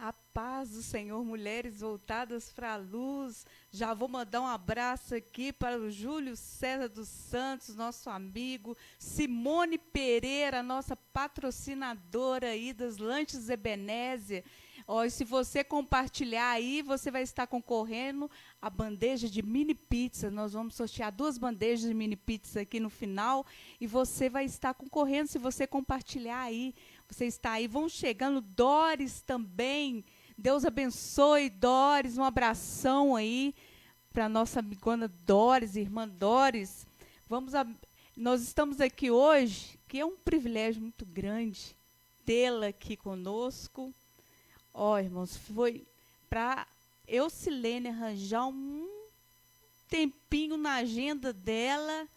A paz do Senhor, mulheres voltadas para a luz. Já vou mandar um abraço aqui para o Júlio César dos Santos, nosso amigo. Simone Pereira, nossa patrocinadora aí das Lanches Ebenezer. Ó, e se você compartilhar aí, você vai estar concorrendo a bandeja de mini pizza. Nós vamos sortear 2 bandejas de mini pizza aqui no final. E você vai estar concorrendo se você compartilhar aí. Você está aí, vão chegando. Doris também. Deus abençoe, Doris. Um abração aí para a nossa amigona Doris, irmã Doris. Nós estamos aqui hoje, que é um privilégio muito grande tê-la aqui conosco. Ó, irmãos, foi para Eucilene arranjar um tempinho na agenda dela.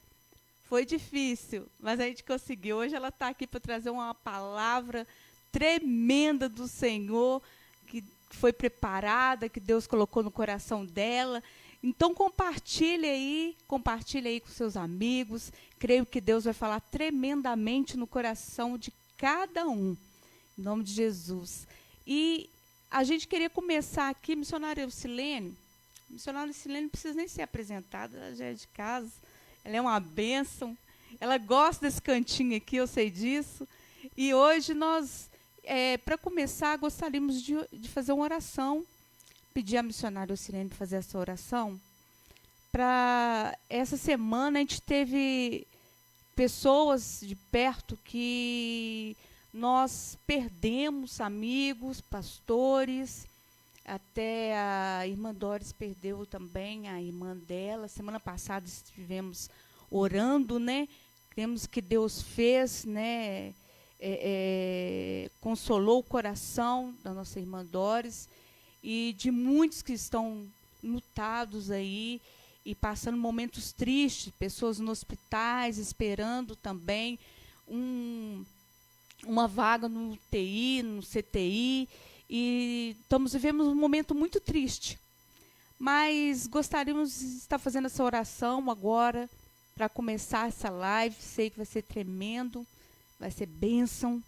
Foi difícil, mas a gente conseguiu. Hoje ela está aqui para trazer uma palavra tremenda do Senhor, que foi preparada, que Deus colocou no coração dela. Então compartilhe aí com seus amigos. Creio que Deus vai falar tremendamente no coração de cada um. Em nome de Jesus. E a gente queria começar aqui, missionária Eucilene. Missionária Eucilene não precisa nem ser apresentada, ela já é de casa. Ela é uma bênção. Ela gosta desse cantinho aqui, eu sei disso. E hoje nós, para começar, gostaríamos de fazer uma oração. Pedir à missionária Eucilene para fazer essa oração. Para essa semana, a gente teve pessoas de perto que nós perdemos, amigos, pastores. Até a irmã Doris perdeu também a irmã dela. Semana passada estivemos orando, né? Cremos que Deus fez, né? Consolou o coração da nossa irmã Doris e de muitos que estão lutados aí e passando momentos tristes, pessoas nos hospitais esperando também uma vaga no UTI, no CTI. E vivemos um momento muito triste. Mas gostaríamos de estar fazendo essa oração agora, para começar essa live. Sei que vai ser tremendo, vai ser bênção,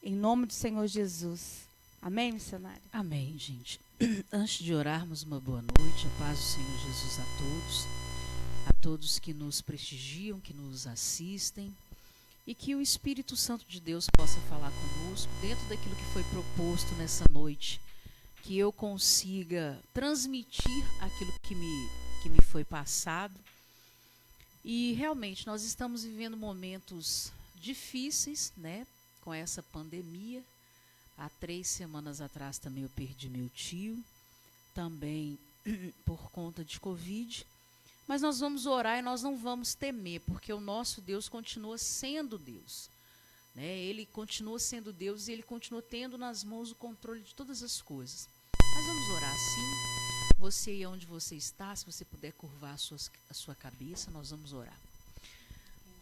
em nome do Senhor Jesus. Amém, missionária? Amém, gente. Antes de orarmos, uma boa noite, a paz do Senhor Jesus a todos que nos prestigiam, que nos assistem. E que o Espírito Santo de Deus possa falar conosco dentro daquilo que foi proposto nessa noite. Que eu consiga transmitir aquilo que me foi passado. E realmente nós estamos vivendo momentos difíceis, né? Com essa pandemia. Há 3 semanas atrás também eu perdi meu tio. Também por conta de Covid. Mas nós vamos orar e nós não vamos temer, porque o nosso Deus continua sendo Deus. Né? Ele continua sendo Deus e Ele continua tendo nas mãos o controle de todas as coisas. Mas vamos orar assim. Você aí onde você está, se você puder curvar a sua cabeça, nós vamos orar.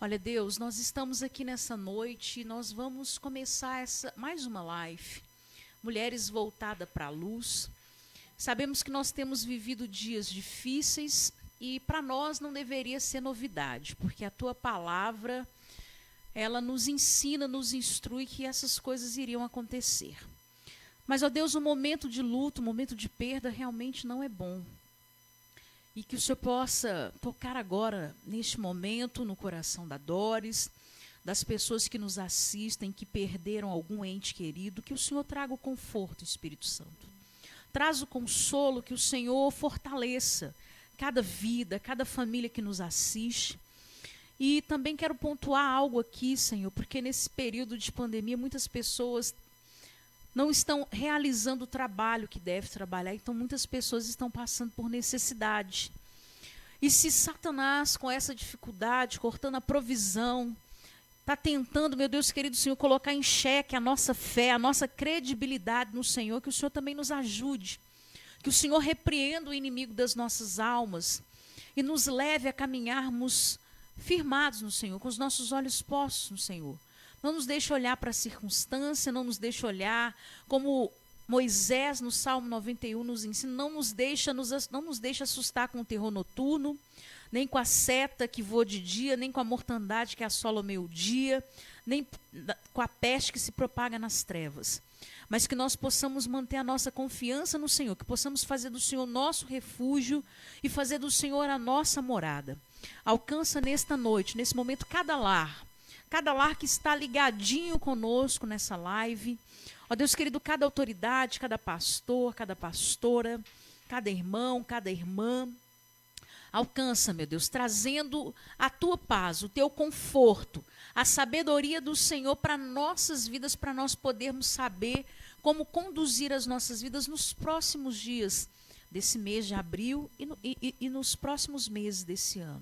Olha, Deus, nós estamos aqui nessa noite e nós vamos começar mais uma live. Mulheres voltadas para a luz. Sabemos que nós temos vivido dias difíceis. E para nós não deveria ser novidade, porque a tua palavra, ela nos ensina, nos instrui que essas coisas iriam acontecer. Mas, ó Deus, o momento de luto, o momento de perda realmente não é bom. E que o Senhor possa tocar agora, neste momento, no coração da Doris, das pessoas que nos assistem, que perderam algum ente querido, que o Senhor traga o conforto, Espírito Santo. Traz o consolo, que o Senhor fortaleça cada vida, cada família que nos assiste. E também quero pontuar algo aqui, Senhor, porque nesse período de pandemia muitas pessoas não estão realizando o trabalho que deve trabalhar, então muitas pessoas estão passando por necessidade. E se Satanás, com essa dificuldade, cortando a provisão, está tentando, meu Deus querido Senhor, colocar em xeque a nossa fé, a nossa credibilidade no Senhor, que o Senhor também nos ajude. Que o Senhor repreenda o inimigo das nossas almas e nos leve a caminharmos firmados no Senhor, com os nossos olhos postos no Senhor. Não nos deixe olhar para a circunstância, não nos deixe olhar como Moisés no Salmo 91 nos ensina, não nos deixe assustar com o terror noturno, nem com a seta que voa de dia, nem com a mortandade que assola o meio-dia. nem com a peste que se propaga nas trevas, mas que nós possamos manter a nossa confiança no Senhor, que possamos fazer do Senhor nosso refúgio e fazer do Senhor a nossa morada. Alcança nesta noite, nesse momento, cada lar que está ligadinho conosco nessa live. Ó Deus querido, cada autoridade, cada pastor, cada pastora, cada irmão, cada irmã. Alcança, meu Deus, trazendo a tua paz, o teu conforto, a sabedoria do Senhor para nossas vidas, para nós podermos saber como conduzir as nossas vidas nos próximos dias desse mês de abril e nos próximos meses desse ano.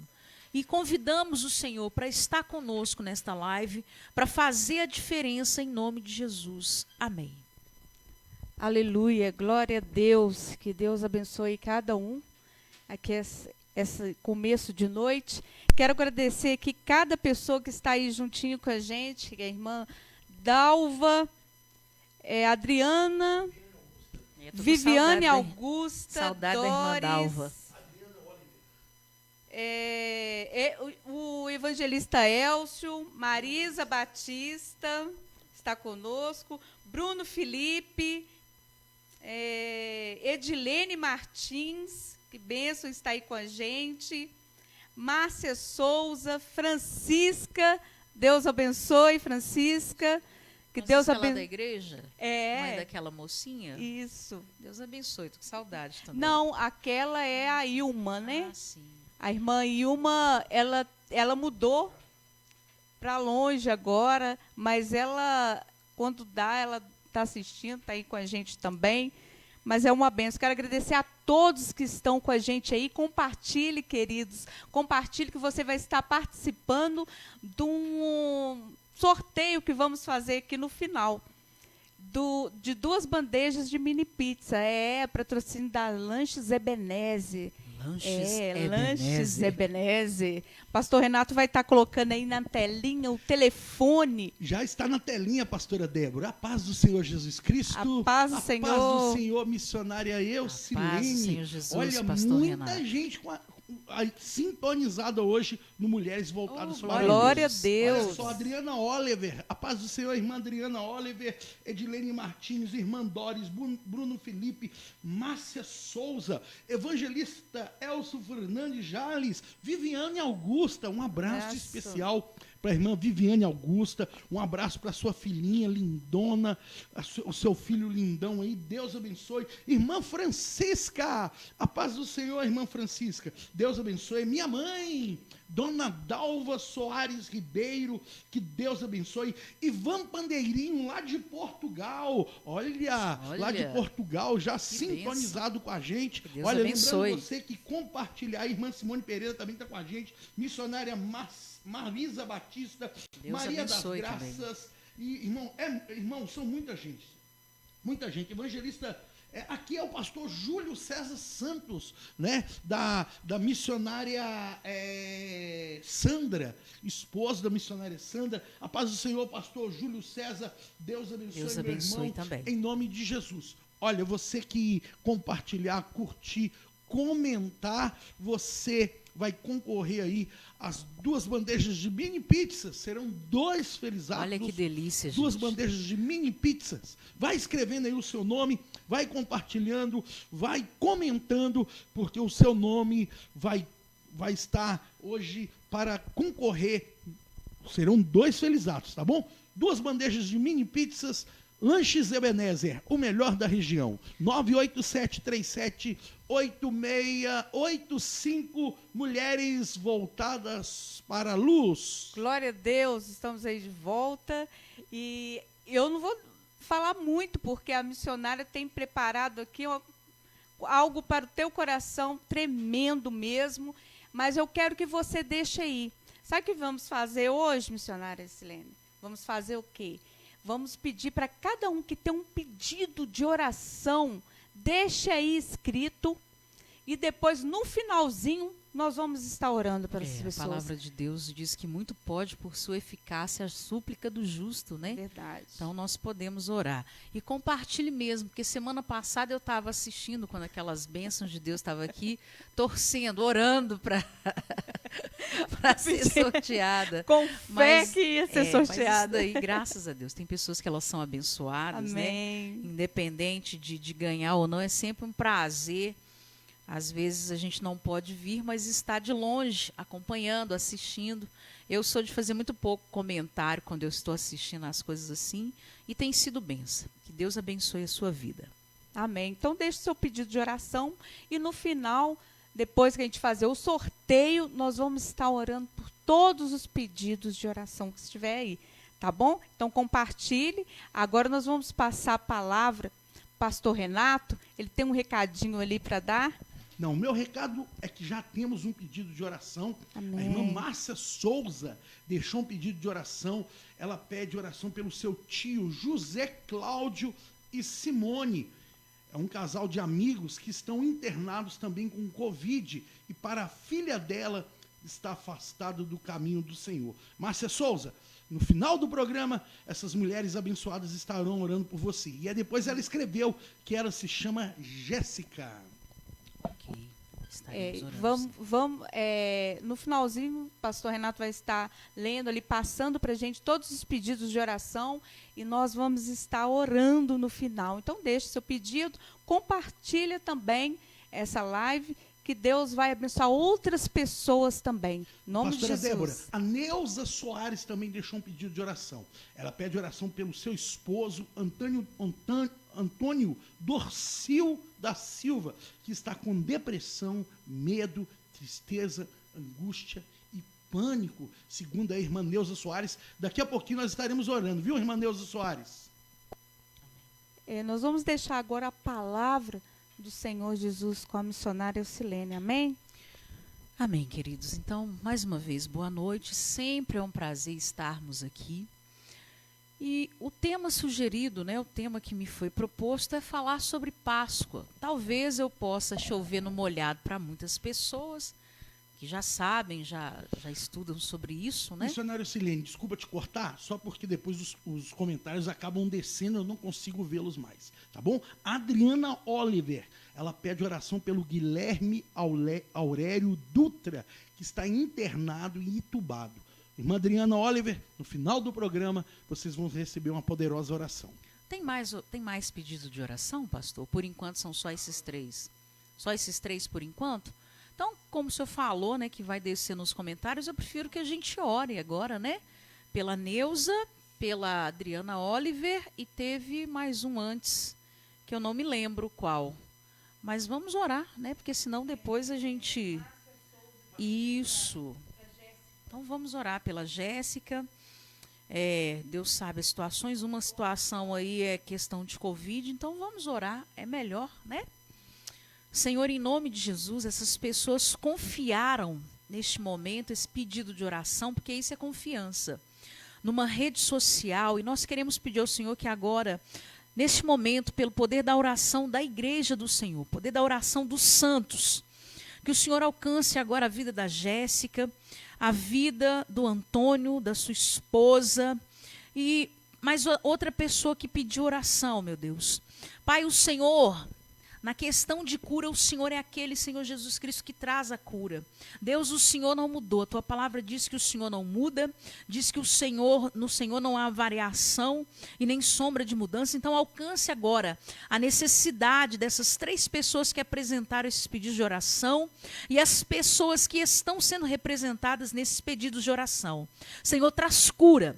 E convidamos o Senhor para estar conosco nesta live, para fazer a diferença em nome de Jesus. Amém. Aleluia, glória a Deus, que Deus abençoe cada um. Aqui esse começo de noite. Quero agradecer aqui cada pessoa que está aí juntinho com a gente, que é a irmã Dalva, Adriana, Viviane Augusta, saudade Doris, da irmã Dalva. O evangelista Elcio, Marisa Batista está conosco, Bruno Felipe, Edilene Martins, que bênção está aí com a gente, Márcia Souza, Francisca, Deus abençoe, Francisca. Que Deus abençoe. Da igreja? Mãe daquela mocinha? Isso. Deus abençoe, tô com saudade também. Não, aquela é a Ilma, né? Ah, sim. A irmã Ilma, ela mudou para longe agora, mas ela, quando dá, ela está assistindo, está aí com a gente também. Mas é uma bênção. Quero agradecer a todos que estão com a gente aí. Compartilhe, queridos. Compartilhe que você vai estar participando de um sorteio que vamos fazer aqui no final. De 2 bandejas de mini pizza. Patrocínio da Lanches Ebenezer. Lanches Ebenezer. Pastor Renato vai estar colocando aí na telinha o telefone. Já está na telinha, pastora Débora. A paz do Senhor Jesus Cristo. A paz do Senhor. A paz do Senhor, missionária Eucilene. A paz do Senhor Jesus, olha, pastor muita Renato. gente sintonizada hoje no Mulheres Voltadas para a Luz. Glória a Deus. Olha só, Adriana Oliver, a paz do Senhor, irmã Adriana Oliver, Edilene Martins, irmã Doris, Bruno Felipe, Márcia Souza, evangelista Elcio Fernandes Jales, Viviane Augusta, um abraço especial para a irmã Viviane Augusta, um abraço para a sua filhinha lindona, o seu filho lindão aí, Deus abençoe. Irmã Francisca, a paz do Senhor, irmã Francisca, Deus abençoe. Minha mãe, Dona Dalva Soares Ribeiro, que Deus abençoe. Ivan Pandeirinho, lá de Portugal, olha, lá de Portugal, já sintonizado com a gente. Deus olha, abençoe. Lembrando você que compartilhar, a irmã Simone Pereira também está com a gente, missionária Marisa Batista, Deus Maria das também. Graças, e irmão, são muita gente, evangelista, aqui é o pastor Júlio César Santos, né, da missionária Sandra, esposa da missionária Sandra. A paz do Senhor, pastor Júlio César, Deus abençoe, Deus meu abençoe irmão, também. em nome de Jesus. Olha, você que compartilhar, curtir, comentar, você vai concorrer aí às 2 bandejas de mini pizzas. Serão 2 felizados. Olha que delícia, gente. 2 bandejas de mini pizzas. Vai escrevendo aí o seu nome, vai compartilhando, vai comentando, porque o seu nome vai estar hoje para concorrer. Serão 2 felizados, tá bom? 2 bandejas de mini pizzas. Lanches Ebenezer, o melhor da região. 987378685, Mulheres Voltadas para a Luz. Glória a Deus, estamos aí de volta. E eu não vou falar muito, porque a missionária tem preparado aqui algo para o teu coração tremendo mesmo. Mas eu quero que você deixe aí. Sabe o que vamos fazer hoje, missionária Silene? Vamos fazer o quê? Vamos pedir para cada um que tem um pedido de oração, deixe aí escrito, e depois, no finalzinho, nós vamos estar orando para essas A pessoas. palavra de Deus diz que muito pode por sua eficácia a súplica do justo, né? Verdade. Então nós podemos orar. E compartilhe mesmo, porque semana passada eu estava assistindo, quando aquelas bênçãos de Deus estavam aqui, torcendo, orando para ser sorteada. Com fé Mas, que ia ser mas isso sorteada. daí, graças a Deus, tem pessoas que elas são abençoadas, né? Amém. Independente de ganhar ou não, é sempre um prazer. Às vezes a gente não pode vir, mas está de longe, acompanhando, assistindo. Eu sou de fazer muito pouco comentário quando eu estou assistindo as coisas assim, e tem sido bênção. Que Deus abençoe a sua vida. Amém. Então deixe seu pedido de oração e no final, depois que a gente fazer o sorteio, nós vamos estar orando por todos os pedidos de oração que estiver aí, tá bom? Então compartilhe. Agora nós vamos passar a palavra pastor Renato. Ele tem um recadinho ali para dar. Não, o meu recado é que já temos um pedido de oração. Amém. A irmã Márcia Souza deixou um pedido de oração. Ela pede oração pelo seu tio José Cláudio e Simone. É um casal de amigos que estão internados também com Covid. E para a filha dela está afastada do caminho do Senhor. Márcia Souza, no final do programa, essas mulheres abençoadas estarão orando por você. E aí depois ela escreveu que ela se chama Jéssica. Ok, estaremos orando. No finalzinho, o pastor Renato vai estar lendo ali, passando para a gente todos os pedidos de oração e nós vamos estar orando no final. Então, deixe seu pedido, compartilha também essa live, que Deus vai abençoar outras pessoas também. Em nome Pastora de Jesus. Débora, a Neuza Soares também deixou um pedido de oração. Ela pede oração pelo seu esposo, Antônio Dorcil da Silva, que está com depressão, medo, tristeza, angústia e pânico, segundo a irmã Neuza Soares. Daqui a pouquinho nós estaremos orando, viu, irmã Neuza Soares? Nós vamos deixar agora a palavra do Senhor Jesus com a missionária Eucilene. Amém? Amém, queridos. Então, mais uma vez, boa noite. Sempre é um prazer estarmos aqui. E o tema sugerido, né, o tema que me foi proposto é falar sobre Páscoa. Talvez eu possa chover no molhado para muitas pessoas que já sabem, já estudam sobre isso, né? Missionário Silene, desculpa te cortar, só porque depois os comentários acabam descendo, eu não consigo vê-los mais, tá bom? Adriana Oliver, ela pede oração pelo Guilherme Aurélio Dutra, que está internado e entubado. Irmã Adriana Oliver, no final do programa, vocês vão receber uma poderosa oração. Tem mais pedido de oração, pastor? Por enquanto são só esses 3. Só esses 3 por enquanto? Então, como o senhor falou, né, que vai descer nos comentários, eu prefiro que a gente ore agora, né? Pela Neuza, pela Adriana Oliver e teve mais um antes, que eu não me lembro qual. Mas vamos orar, né? Porque senão depois a gente... Isso. Então vamos orar pela Jéssica. Deus sabe as situações. Uma situação aí é questão de Covid, então vamos orar. É melhor, né? Senhor, em nome de Jesus, essas pessoas confiaram neste momento, esse pedido de oração, porque isso é confiança, numa rede social, e nós queremos pedir ao Senhor que agora, neste momento, pelo poder da oração da igreja do Senhor, poder da oração dos santos, que o Senhor alcance agora a vida da Jéssica, a vida do Antônio, da sua esposa, e mais outra pessoa que pediu oração, meu Deus. Pai, o Senhor... Na questão de cura, o Senhor é aquele, Senhor Jesus Cristo, que traz a cura. Deus, o Senhor não mudou. A tua palavra diz que o Senhor não muda, diz que no Senhor não há variação e nem sombra de mudança. Então, alcance agora a necessidade dessas 3 pessoas que apresentaram esses pedidos de oração e as pessoas que estão sendo representadas nesses pedidos de oração. Senhor, traz cura.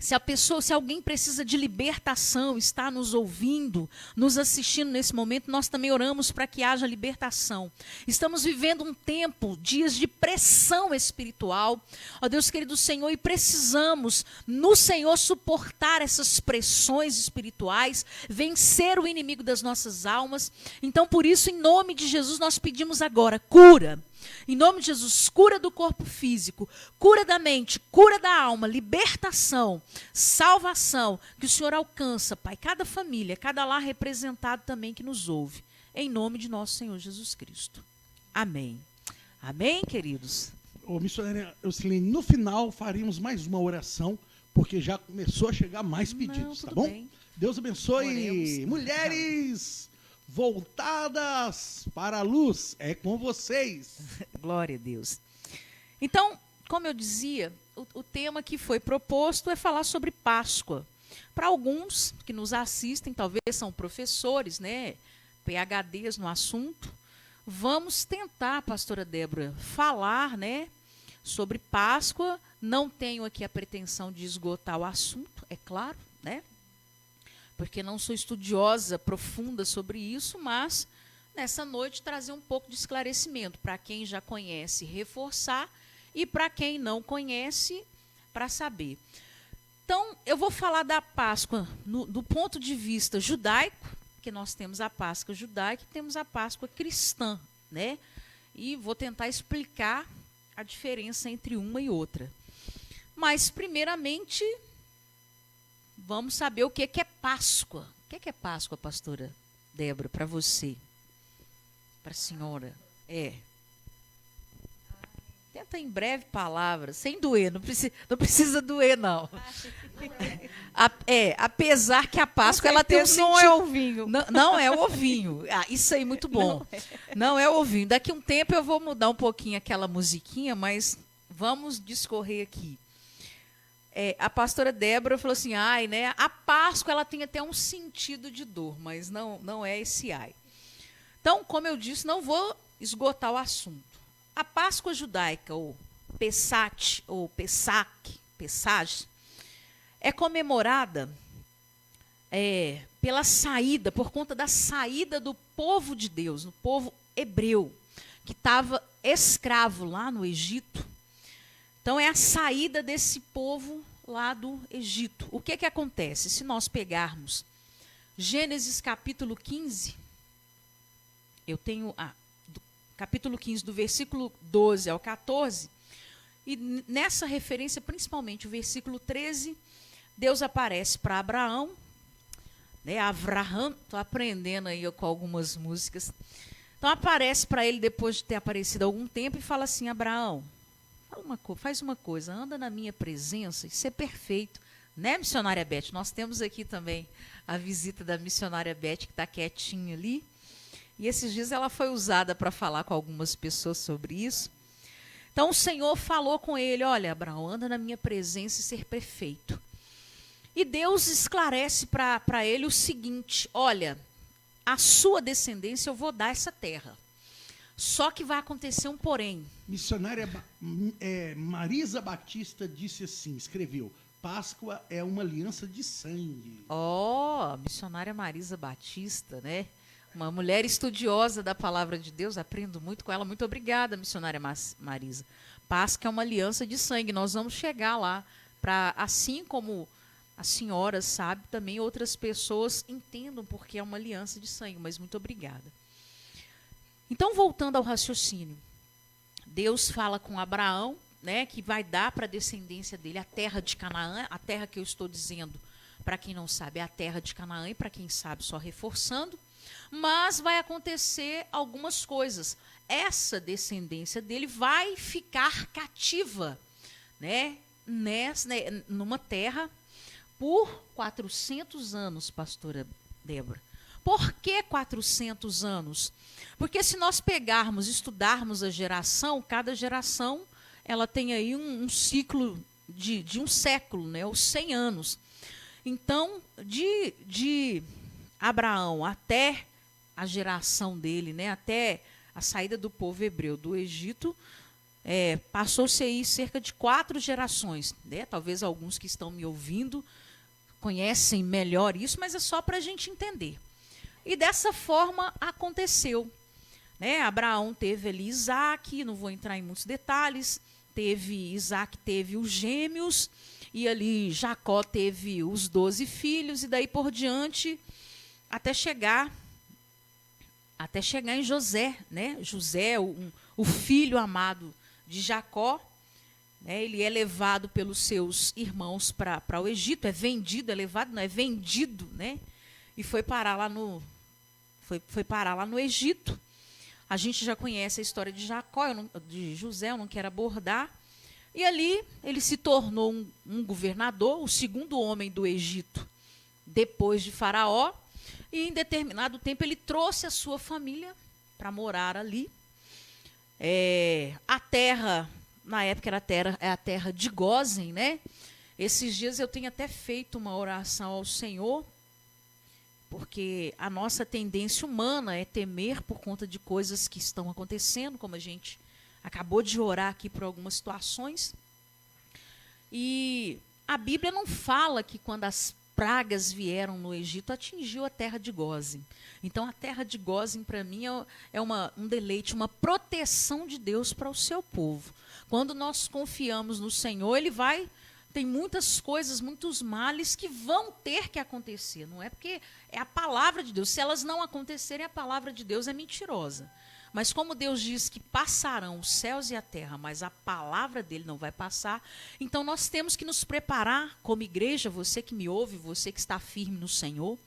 Se alguém precisa de libertação, está nos ouvindo, nos assistindo nesse momento, nós também oramos para que haja libertação. Estamos vivendo um tempo, dias de pressão espiritual, ó Deus querido Senhor, e precisamos no Senhor suportar essas pressões espirituais, vencer o inimigo das nossas almas. Então, por isso, em nome de Jesus, nós pedimos agora cura. Em nome de Jesus, cura do corpo físico, cura da mente, cura da alma, libertação, salvação, que o Senhor alcança, Pai, cada família, cada lar representado também que nos ouve, em nome de nosso Senhor Jesus Cristo. Amém. Amém, queridos? Ô, missionária Eucilene, no final faremos mais uma oração, porque já começou a chegar mais pedidos, Tudo tá bom? bem. Deus abençoe. Oremos. Mulheres voltadas para a luz, é com vocês. Glória a Deus. Então, como eu dizia, o tema que foi proposto é falar sobre Páscoa. Para alguns que nos assistem, talvez são professores, né, PhDs no assunto, vamos tentar, pastora Débora, falar, né, sobre Páscoa. Não tenho aqui a pretensão de esgotar o assunto, é claro, né, porque não sou estudiosa profunda sobre isso, mas nessa noite trazer um pouco de esclarecimento para quem já conhece, reforçar, e para quem não conhece, para saber. Então, eu vou falar da Páscoa do ponto de vista judaico, que nós temos a Páscoa judaica e temos a Páscoa cristã, né? E vou tentar explicar a diferença entre uma e outra. Mas, primeiramente, vamos saber o que é Páscoa. O que é Páscoa, pastora Débora, para você? Para a senhora? Tenta em breve palavras, sem doer, não precisa doer, não. Apesar que a Páscoa ela tem um sentido. Não é ovinho. Não é o ovinho. Isso aí, muito bom. Não é o ovinho. Daqui a um tempo eu vou mudar um pouquinho aquela musiquinha, mas vamos discorrer aqui. A pastora Débora falou assim, né? A Páscoa ela tem até um sentido de dor, mas não é esse ai. Então, como eu disse, não vou esgotar o assunto. A Páscoa judaica, ou Pessach, ou Pessach, é comemorada pela saída, por conta da saída do povo de Deus, do povo hebreu, que estava escravo lá no Egito. Então, é a saída desse povo lá do Egito. O que acontece? Se nós pegarmos Gênesis capítulo 15, eu tenho capítulo 15, do versículo 12 ao 14, e nessa referência, principalmente o versículo 13, Deus aparece para Abraão, né, Avraham, estou aprendendo aí com algumas músicas, então aparece para ele depois de ter aparecido há algum tempo e fala assim, Abraão, faz uma coisa, anda na minha presença e ser perfeito, né, missionária Beth? Nós temos aqui também a visita da missionária Beth, que está quietinha ali. E esses dias ela foi usada para falar com algumas pessoas sobre isso. Então o Senhor falou com ele, olha, Abraão, anda na minha presença e ser perfeito. E Deus esclarece para ele o seguinte, olha, a sua descendência eu vou dar essa terra. Só que vai acontecer um porém. Missionária Marisa Batista disse assim, escreveu, Páscoa é uma aliança de sangue. Missionária Marisa Batista, né? Uma mulher estudiosa da palavra de Deus, aprendo muito com ela. Muito obrigada, missionária Marisa. Páscoa é uma aliança de sangue. Nós vamos chegar lá para, assim como a senhora sabe, também outras pessoas entendam porque é uma aliança de sangue. Mas muito obrigada. Então, voltando ao raciocínio, Deus fala com Abraão, né, que vai dar para a descendência dele a terra de Canaã, a terra que eu estou dizendo, para quem não sabe, é a terra de Canaã, e para quem sabe, só reforçando. Mas vai acontecer algumas coisas. Essa descendência dele vai ficar cativa, né, numa terra por 400 anos, pastora Débora. Por que 400 anos? Porque se nós pegarmos, estudarmos a geração, cada geração ela tem aí um ciclo de um século, né, os 100 anos. Então, de Abraão até a geração dele, né, até a saída do povo hebreu do Egito, passou-se aí cerca de 4 gerações. Né? Talvez alguns que estão me ouvindo conhecem melhor isso, mas é só para a gente entender. E dessa forma aconteceu. Né? Abraão teve ali Isaac, não vou entrar em muitos detalhes, Isaac teve os gêmeos, e ali Jacó teve os 12 filhos, e daí por diante, até chegar em José, né? José, o filho amado de Jacó, né? Ele é levado pelos seus irmãos para o Egito, é levado, não é vendido, né? E foi parar lá no Egito. A gente já conhece a história de Jacó, de José, eu não quero abordar. E ali ele se tornou um governador, o segundo homem do Egito, depois de Faraó. E em determinado tempo ele trouxe a sua família para morar ali. A terra, na época era a terra de Gósen, né? Esses dias eu tenho até feito uma oração ao Senhor, porque a nossa tendência humana é temer por conta de coisas que estão acontecendo, como a gente acabou de orar aqui por algumas situações. E a Bíblia não fala que quando as pragas vieram no Egito, atingiu a terra de Gósen. Então, a terra de Gósen, para mim, é um deleite, uma proteção de Deus para o seu povo. Quando nós confiamos no Senhor, tem muitas coisas, muitos males que vão ter que acontecer. Não é porque é a palavra de Deus. Se elas não acontecerem, a palavra de Deus é mentirosa. Mas como Deus diz que passarão os céus e a terra, mas a palavra dele não vai passar, então nós temos que nos preparar como igreja, você que me ouve, você que está firme no Senhor,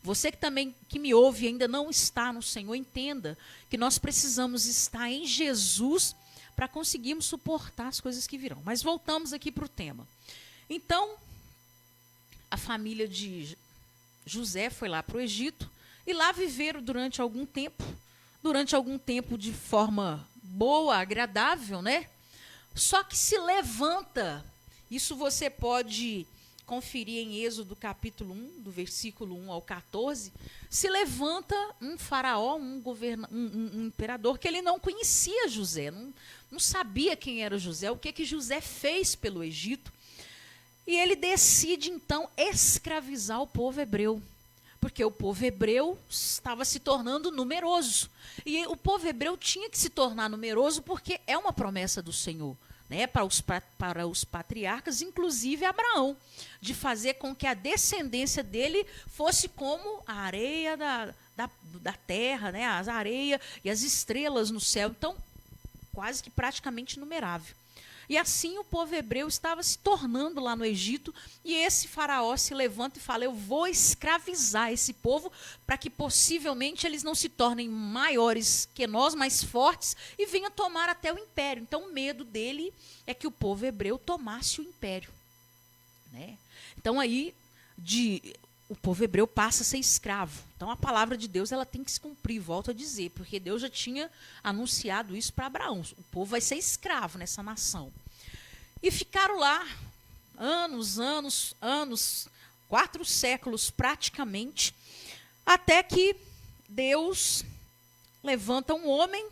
você que também que me ouve e ainda não está no Senhor, entenda que nós precisamos estar em Jesus para conseguirmos suportar as coisas que virão. Mas voltamos aqui para o tema. Então, a família de José foi lá para o Egito e lá viveram durante algum tempo de forma boa, agradável, né? Só que se levanta, isso você pode conferir em Êxodo capítulo 1, do versículo 1 ao 14, se levanta um faraó, um imperador, que ele não conhecia José, não sabia quem era José, o que José fez pelo Egito, e ele decide, então, escravizar o povo hebreu. Porque o povo hebreu estava se tornando numeroso. E o povo hebreu tinha que se tornar numeroso porque é uma promessa do Senhor, né, para os patriarcas, inclusive Abraão, de fazer com que a descendência dele fosse como a areia da terra, né, as areias e as estrelas no céu. Então, quase que praticamente inumerável. E assim o povo hebreu estava se tornando lá no Egito, e esse faraó se levanta e fala: eu vou escravizar esse povo para que possivelmente eles não se tornem maiores que nós, mais fortes, e venham tomar até o império. Então o medo dele é que o povo hebreu tomasse o império, né? Então aí o povo hebreu passa a ser escravo. Então a palavra de Deus ela tem que se cumprir, volto a dizer, porque Deus já tinha anunciado isso para Abraão. O povo vai ser escravo nessa nação. E ficaram lá anos, 4 séculos praticamente, até que Deus levanta um homem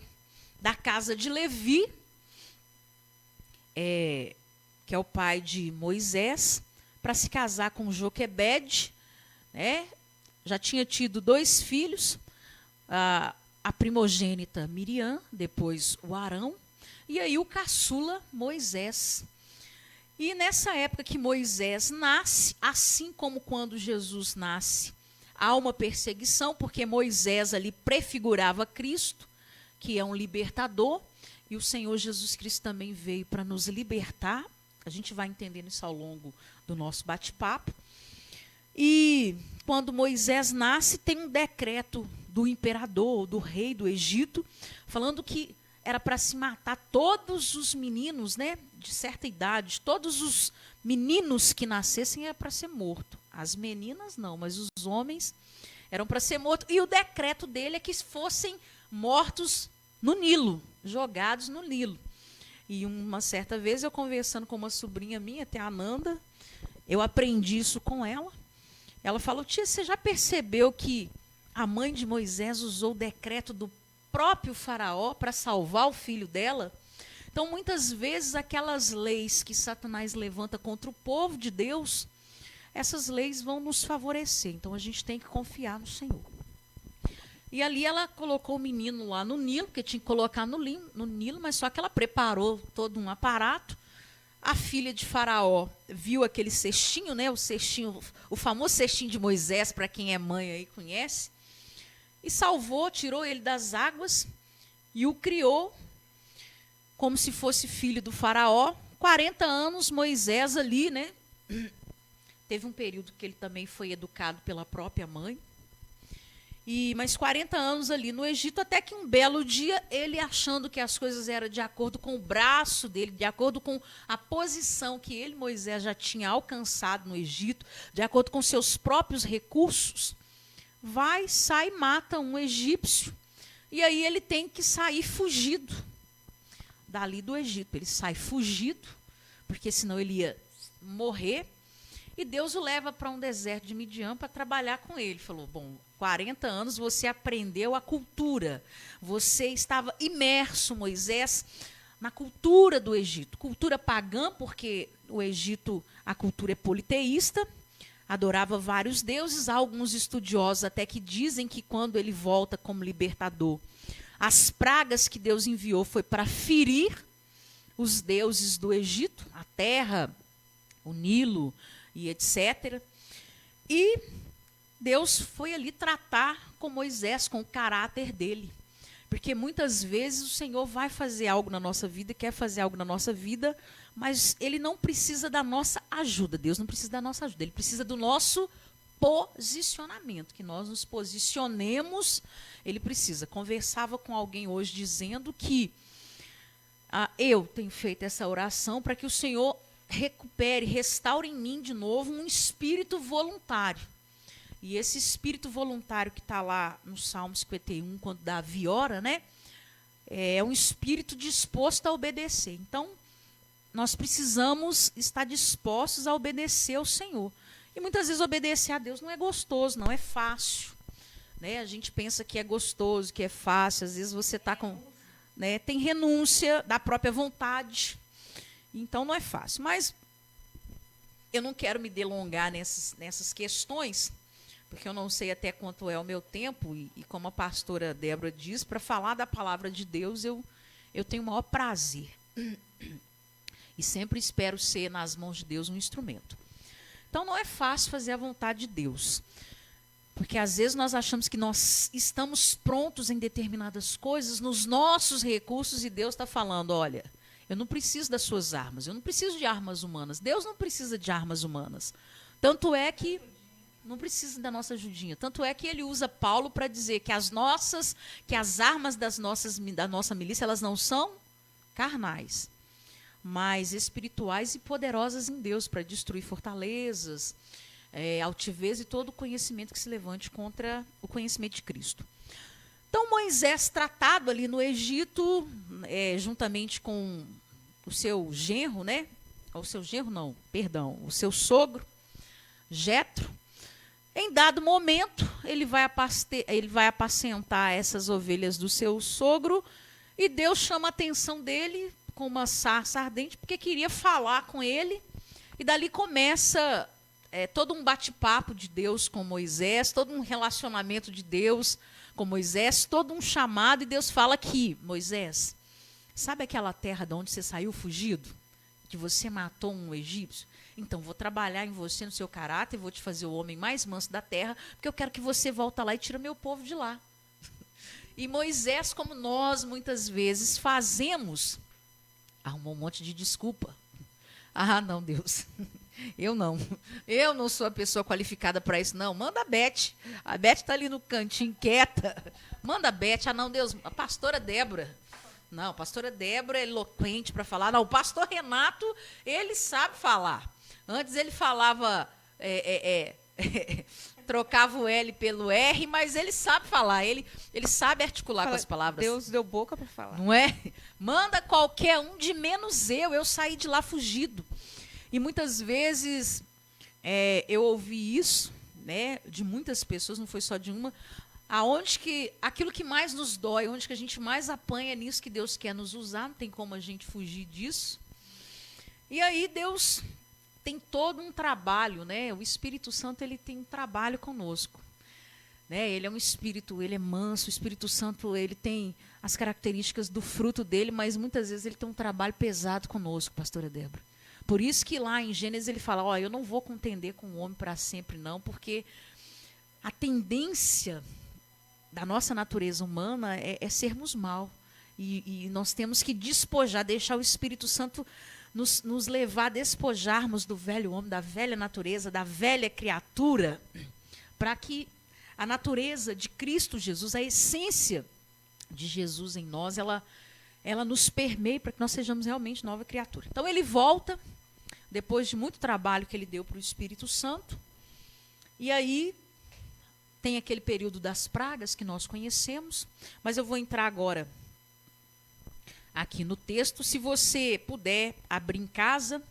da casa de Levi, que é o pai de Moisés, para se casar com Joquebede, né? Já tinha tido 2 filhos, a primogênita Miriam, depois o Arão, e aí o caçula Moisés. E nessa época que Moisés nasce, assim como quando Jesus nasce, há uma perseguição, porque Moisés ali prefigurava Cristo, que é um libertador, e o Senhor Jesus Cristo também veio para nos libertar. A gente vai entendendo isso ao longo do nosso bate-papo. E quando Moisés nasce, tem um decreto do imperador, do rei do Egito, falando que era para se matar todos os meninos, né, de certa idade, todos os meninos que nascessem era para ser morto. As meninas não, mas os homens eram para ser mortos. E o decreto dele é que fossem mortos no Nilo, jogados no Nilo. E uma certa vez eu conversando com uma sobrinha minha, até a Ananda, eu aprendi isso com ela. Ela falou: tia, você já percebeu que a mãe de Moisés usou o decreto do próprio faraó para salvar o filho dela? Então, muitas vezes, aquelas leis que Satanás levanta contra o povo de Deus, essas leis vão nos favorecer. Então, a gente tem que confiar no Senhor. E ali ela colocou o menino lá no Nilo, porque tinha que colocar no Nilo, mas só que ela preparou todo um aparato. A filha de Faraó viu aquele cestinho, né, o famoso cestinho de Moisés, para quem é mãe aí conhece, e salvou, tirou ele das águas e o criou como se fosse filho do Faraó. 40 anos Moisés ali, né? Teve um período que ele também foi educado pela própria mãe. Mas 40 anos ali no Egito, até que um belo dia, ele achando que as coisas eram de acordo com o braço dele, de acordo com a posição que ele, Moisés, já tinha alcançado no Egito, de acordo com seus próprios recursos, sai e mata um egípcio. E aí ele tem que sair fugido dali do Egito. Ele sai fugido, porque senão ele ia morrer. E Deus o leva para um deserto de Midian para trabalhar com ele. Falou, bom, 40 anos você aprendeu a cultura. Você estava imerso, Moisés, na cultura do Egito. Cultura pagã, porque o Egito, a cultura é politeísta, adorava vários deuses. Há alguns estudiosos até que dizem que quando ele volta como libertador, as pragas que Deus enviou foi para ferir os deuses do Egito, a terra, o Nilo, e etc. E Deus foi ali tratar com Moisés, com o caráter dele. Porque muitas vezes o Senhor vai fazer algo na nossa vida, quer fazer algo na nossa vida, mas ele não precisa da nossa ajuda. Deus não precisa da nossa ajuda, ele precisa do nosso posicionamento, que nós nos posicionemos. Ele precisa. Conversava com alguém hoje dizendo que eu tenho feito essa oração para que o Senhor recupere, restaure em mim de novo um espírito voluntário. E esse espírito voluntário que está lá no Salmo 51, quando Davi ora, né, é um espírito disposto a obedecer. Então, nós precisamos estar dispostos a obedecer ao Senhor. E muitas vezes obedecer a Deus não é gostoso, não é fácil. Né? A gente pensa que é gostoso, que é fácil. Às vezes você está com... Né, tem renúncia da própria vontade. Então, não é fácil. Mas eu não quero me delongar nessas questões, porque eu não sei até quanto é o meu tempo, e como a pastora Débora diz, para falar da palavra de Deus, eu tenho o maior prazer. E sempre espero ser, nas mãos de Deus, um instrumento. Então, não é fácil fazer a vontade de Deus. Porque, às vezes, nós achamos que nós estamos prontos em determinadas coisas, nos nossos recursos, e Deus está falando, olha... Eu não preciso das suas armas, eu não preciso de armas humanas. Deus não precisa de armas humanas. Tanto é que não precisa da nossa ajudinha. Tanto é que ele usa Paulo para dizer que as armas da nossa milícia, elas não são carnais, mas espirituais e poderosas em Deus para destruir fortalezas, altivez e todo o conhecimento que se levante contra o conhecimento de Cristo. Então, Moisés, tratado ali no Egito, juntamente com o seu genro, né? O seu genro não, perdão, o seu sogro, Jetro, em dado momento, ele vai apacentar essas ovelhas do seu sogro, e Deus chama a atenção dele com uma sarça ardente, porque queria falar com ele, e dali começa todo um bate-papo de Deus com Moisés, todo um relacionamento de Deus com Moisés, todo um chamado, e Deus fala aqui, Moisés, sabe aquela terra de onde você saiu fugido? Que você matou um egípcio? Então, vou trabalhar em você, no seu caráter, vou te fazer o homem mais manso da terra, porque eu quero que você volte lá e tire meu povo de lá. E Moisés, como nós muitas vezes fazemos, arrumou um monte de desculpa. Ah, não, Deus, eu não sou a pessoa qualificada para isso, não. Manda a Beth está ali no cantinho quieta, manda a Beth. Ah, não, Deus, a pastora Débora. Não, a pastora Débora é eloquente para falar. Não, o pastor Renato, ele sabe falar. Antes ele falava, trocava o L pelo R, mas ele sabe falar, ele sabe articular com as palavras. Deus deu boca para falar. Não é? Manda qualquer um de menos eu saí de lá fugido. E muitas vezes eu ouvi isso, né, de muitas pessoas, não foi só de uma, aquilo que mais nos dói, onde que a gente mais apanha é nisso que Deus quer nos usar, não tem como a gente fugir disso. E aí Deus tem todo um trabalho, né? O Espírito Santo, ele tem um trabalho conosco. Né? Ele é um espírito, ele é manso, o Espírito Santo, ele tem as características do fruto dele, mas muitas vezes ele tem um trabalho pesado conosco, pastora Débora. Por isso que lá em Gênesis ele fala, eu não vou contender com o homem para sempre não, porque a tendência da nossa natureza humana é sermos mal. E nós temos que despojar, deixar o Espírito Santo nos levar a despojarmos do velho homem, da velha natureza, da velha criatura, para que A natureza de Cristo Jesus, a essência de Jesus em nós, ela nos permeia para que nós sejamos realmente nova criatura. Então ele volta, depois de muito trabalho que ele deu para o Espírito Santo, e aí tem aquele período das pragas que nós conhecemos, mas eu vou entrar agora aqui no texto. Se você puder abrir em casa,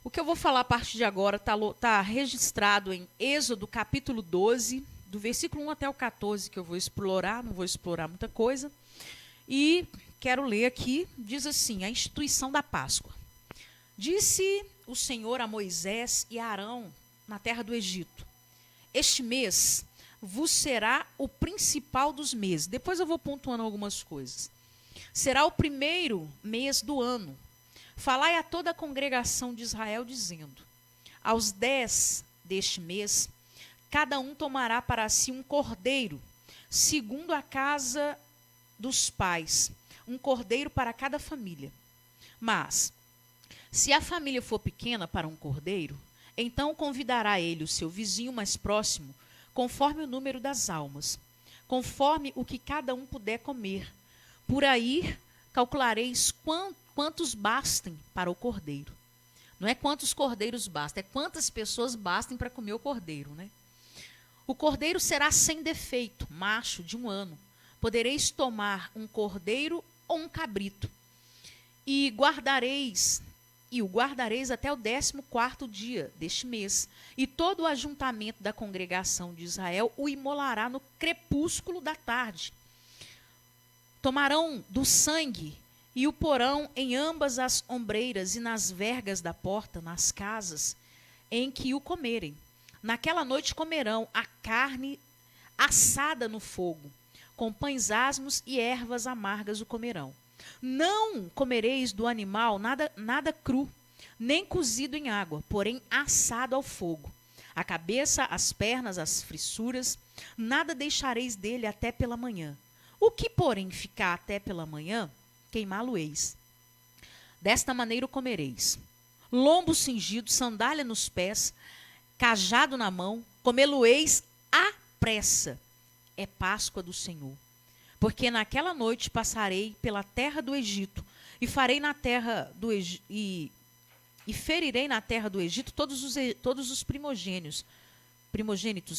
o que eu vou falar a partir de agora está registrado em Êxodo capítulo 12, do versículo 1 até o 14, que eu vou explorar, não vou explorar muita coisa. E quero ler aqui, diz assim, a instituição da Páscoa. Disse o Senhor a Moisés e a Arão na terra do Egito: este mês vos será o principal dos meses. Depois eu vou pontuando algumas coisas. Será o primeiro mês do ano. Falai a toda a congregação de Israel, dizendo: aos 10 deste mês, cada um tomará para si um cordeiro, segundo a casa dos pais, um cordeiro para cada família. Mas, se a família for pequena para um cordeiro, então convidará ele o seu vizinho mais próximo, conforme o número das almas, conforme o que cada um puder comer. Por aí calculareis quantos bastem para o cordeiro. Não é quantos cordeiros bastam, é quantas pessoas bastem para comer o cordeiro, né? O cordeiro será sem defeito, macho, de 1 ano. Podereis tomar um cordeiro ou um cabrito, e o guardareis até o 14º dia deste mês, e todo o ajuntamento da congregação de Israel o imolará no crepúsculo da tarde. Tomarão do sangue e o porão em ambas as ombreiras e nas vergas da porta, nas casas em que o comerem. Naquela noite comerão a carne assada no fogo, com pães asmos e ervas amargas o comerão. Não comereis do animal nada cru, nem cozido em água, porém assado ao fogo. A cabeça, as pernas, as fissuras, nada deixareis dele até pela manhã. O que, porém, ficar até pela manhã, queimá-lo-eis. Desta maneira o comereis: lombo cingido, sandália nos pés, cajado na mão, comê-lo-eis à pressa. É Páscoa do Senhor. Porque naquela noite passarei pela terra do Egito, e farei na terra do Egito, e ferirei na terra do Egito todos os primogênitos,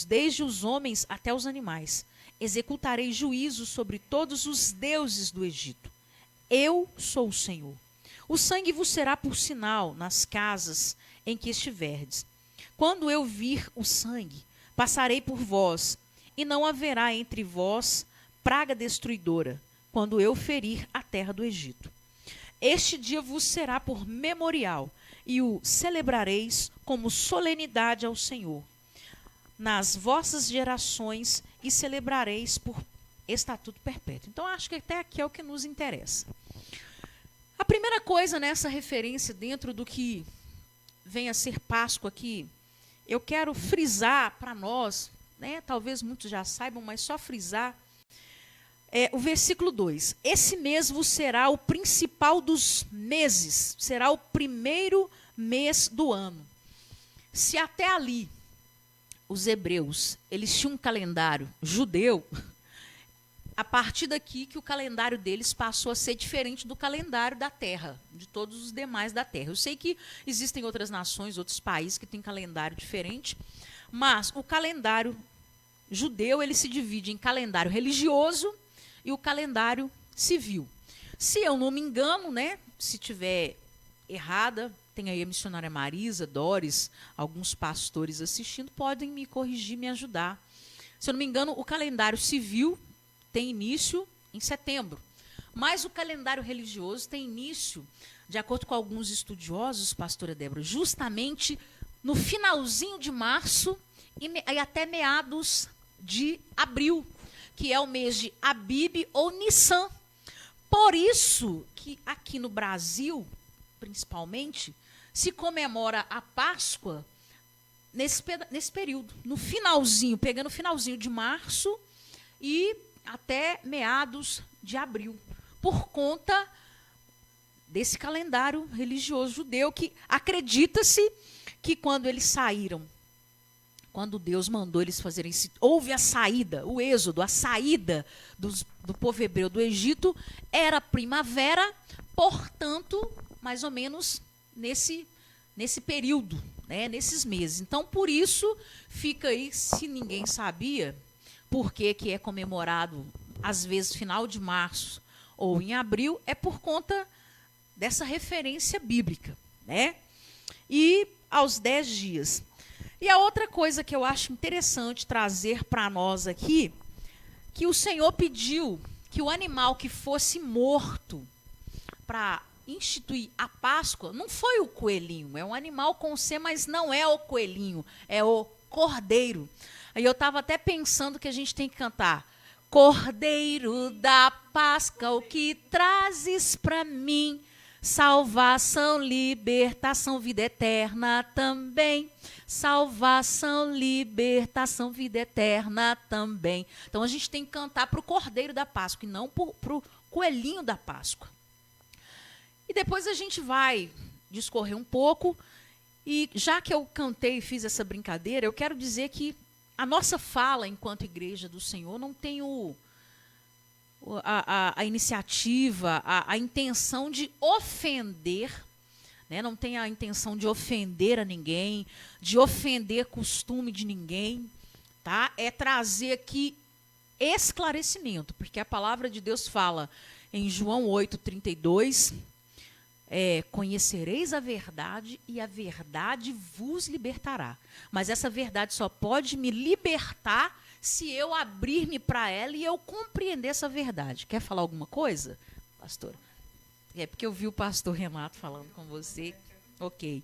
desde os homens até os animais. Executarei juízo sobre todos os deuses do Egito. Eu sou o Senhor. O sangue vos será por sinal nas casas em que estiverdes. Quando eu vir o sangue, passarei por vós, e não haverá entre vós praga destruidora, quando eu ferir a terra do Egito. Este dia vos será por memorial, e o celebrareis como solenidade ao Senhor nas vossas gerações, e celebrareis por estatuto perpétuo. Então, acho que até aqui é o que nos interessa. A primeira coisa nessa referência, dentro do que vem a ser Páscoa aqui, eu quero frisar para nós, né, talvez muitos já saibam, mas só frisar, o versículo 2. Esse mês vos será o principal dos meses, será o primeiro mês do ano. Se até ali os hebreus, eles tinham um calendário judeu, a partir daqui que o calendário deles passou a ser diferente do calendário da terra, de todos os demais da terra. Eu sei que existem outras nações, outros países que têm calendário diferente, mas o calendário judeu, ele se divide em calendário religioso e o calendário civil. Se eu não me engano, né, se tiver errada, tem aí a missionária Marisa, Doris, alguns pastores assistindo, podem me corrigir, me ajudar. Se eu não me engano, o calendário civil tem início em setembro, mas o calendário religioso tem início, de acordo com alguns estudiosos, pastora Débora, justamente no finalzinho de março e até meados de abril, que é o mês de Abib ou Nissan. Por isso que aqui no Brasil, principalmente, se comemora a Páscoa nesse período, no finalzinho, pegando o finalzinho de março e até meados de abril, por conta desse calendário religioso judeu, que acredita-se que quando eles saíram quando Deus mandou eles fazerem isso, houve a saída, o êxodo, a saída do povo hebreu do Egito, era primavera, portanto, mais ou menos nesse período, né, nesses meses. Então, por isso, fica aí, se ninguém sabia, por que é comemorado, às vezes, final de março ou em abril, é por conta dessa referência bíblica, né? E aos 10 dias. E a outra coisa que eu acho interessante trazer para nós aqui, que o Senhor pediu que o animal que fosse morto para instituir a Páscoa, não foi o coelhinho, é um animal com C, mas não é o coelhinho, é o cordeiro. Aí eu estava até pensando que a gente tem que cantar: Cordeiro da Páscoa, o que trazes para mim? Salvação, libertação, vida eterna também. Salvação, libertação, vida eterna também. Então a gente tem que cantar para o Cordeiro da Páscoa e não para o coelhinho da Páscoa. E depois a gente vai discorrer um pouco. E já que eu cantei e fiz essa brincadeira, eu quero dizer que a nossa fala enquanto igreja do Senhor não tem a iniciativa, a intenção de ofender, né? Não tem a intenção de ofender a ninguém, de ofender costume de ninguém, tá? É trazer aqui esclarecimento, porque a palavra de Deus fala em João 8:32, conhecereis a verdade e a verdade vos libertará. Mas essa verdade só pode me libertar se eu abrir-me para ela e eu compreender essa verdade. Quer falar alguma coisa, pastor? É porque eu vi o pastor Renato falando com você. Ok.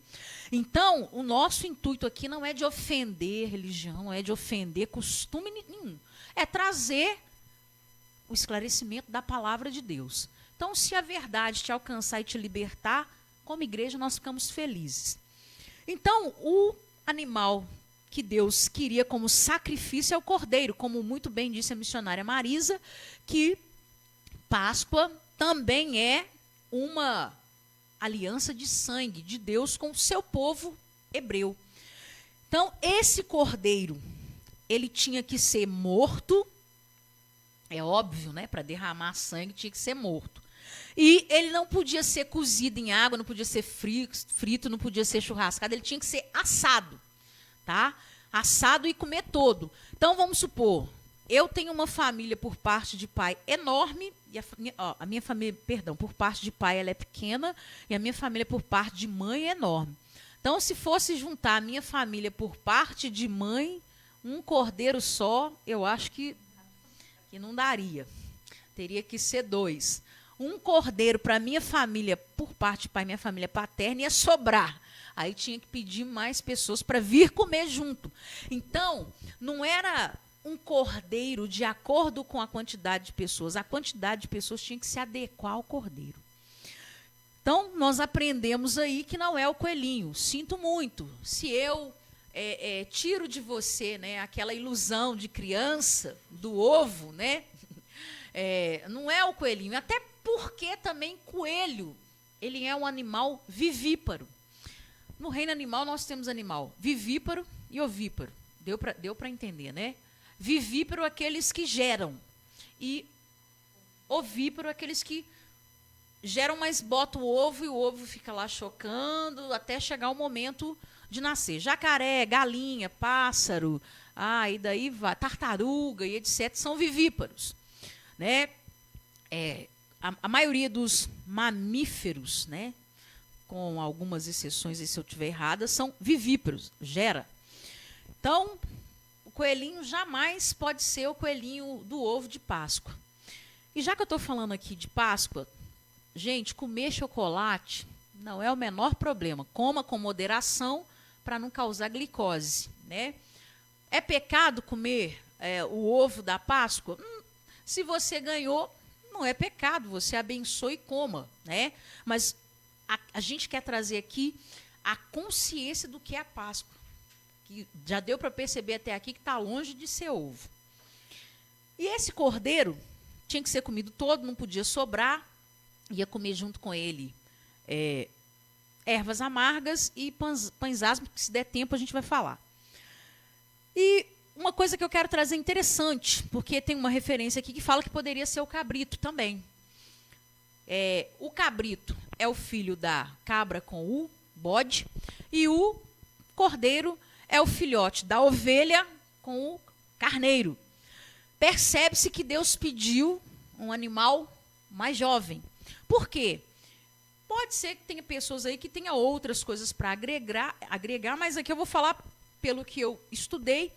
Então, o nosso intuito aqui não é de ofender religião, não é de ofender costume nenhum. É trazer o esclarecimento da palavra de Deus. Então, se a verdade te alcançar e te libertar, como igreja nós ficamos felizes. Então, o animal que Deus queria como sacrifício é o cordeiro, como muito bem disse a missionária Marisa, que Páscoa também é uma aliança de sangue de Deus com o seu povo hebreu. Então, esse cordeiro, ele tinha que ser morto, é óbvio, né? Para derramar sangue tinha que ser morto. E ele não podia ser cozido em água, não podia ser frito, não podia ser churrascado, ele tinha que ser assado, tá? Assado e comer todo. Então, vamos supor, eu tenho uma família por parte de pai enorme, e a minha família, perdão, por parte de pai ela é pequena, e a minha família por parte de mãe é enorme. Então, se fosse juntar a minha família por parte de mãe, um cordeiro só, eu acho que não daria. Teria que ser 2. Um cordeiro para minha família, por parte de pai, minha família paterna, ia sobrar. Aí tinha que pedir mais pessoas para vir comer junto. Então, não era um cordeiro de acordo com a quantidade de pessoas. A quantidade de pessoas tinha que se adequar ao cordeiro. Então, nós aprendemos aí que não é o coelhinho. Sinto muito. Se eu tiro de você, né, aquela ilusão de criança, do ovo, né? Não é o coelhinho. Até porque também coelho, ele é um animal vivíparo. No reino animal, nós temos animal vivíparo e ovíparo. Deu para entender, né? Vivíparo, aqueles que geram. E ovíparo, aqueles que geram, mas botam o ovo e o ovo fica lá chocando até chegar o momento de nascer. Jacaré, galinha, pássaro, e daí vai, tartaruga e etc. são vivíparos, né? A maioria dos mamíferos, né, com algumas exceções, e se eu estiver errada, são vivíparos, gera. Então, o coelhinho jamais pode ser o coelhinho do ovo de Páscoa. E já que eu estou falando aqui de Páscoa, gente, comer chocolate não é o menor problema. Coma com moderação para não causar glicose, né? É pecado comer o ovo da Páscoa? Se você ganhou, não é pecado, você abençoe e coma, né? Mas a gente quer trazer aqui a consciência do que é a Páscoa, que já deu para perceber até aqui que está longe de ser ovo. E esse cordeiro tinha que ser comido todo, não podia sobrar, ia comer junto com ele ervas amargas e pães asmos, que se der tempo a gente vai falar. E uma coisa que eu quero trazer interessante, porque tem uma referência aqui que fala que poderia ser o cabrito também. O cabrito é o filho da cabra com o bode, e o cordeiro é o filhote da ovelha com o carneiro. Percebe-se que Deus pediu um animal mais jovem. Por quê? Pode ser que tenha pessoas aí que tenha outras coisas para agregar, mas aqui eu vou falar pelo que eu estudei.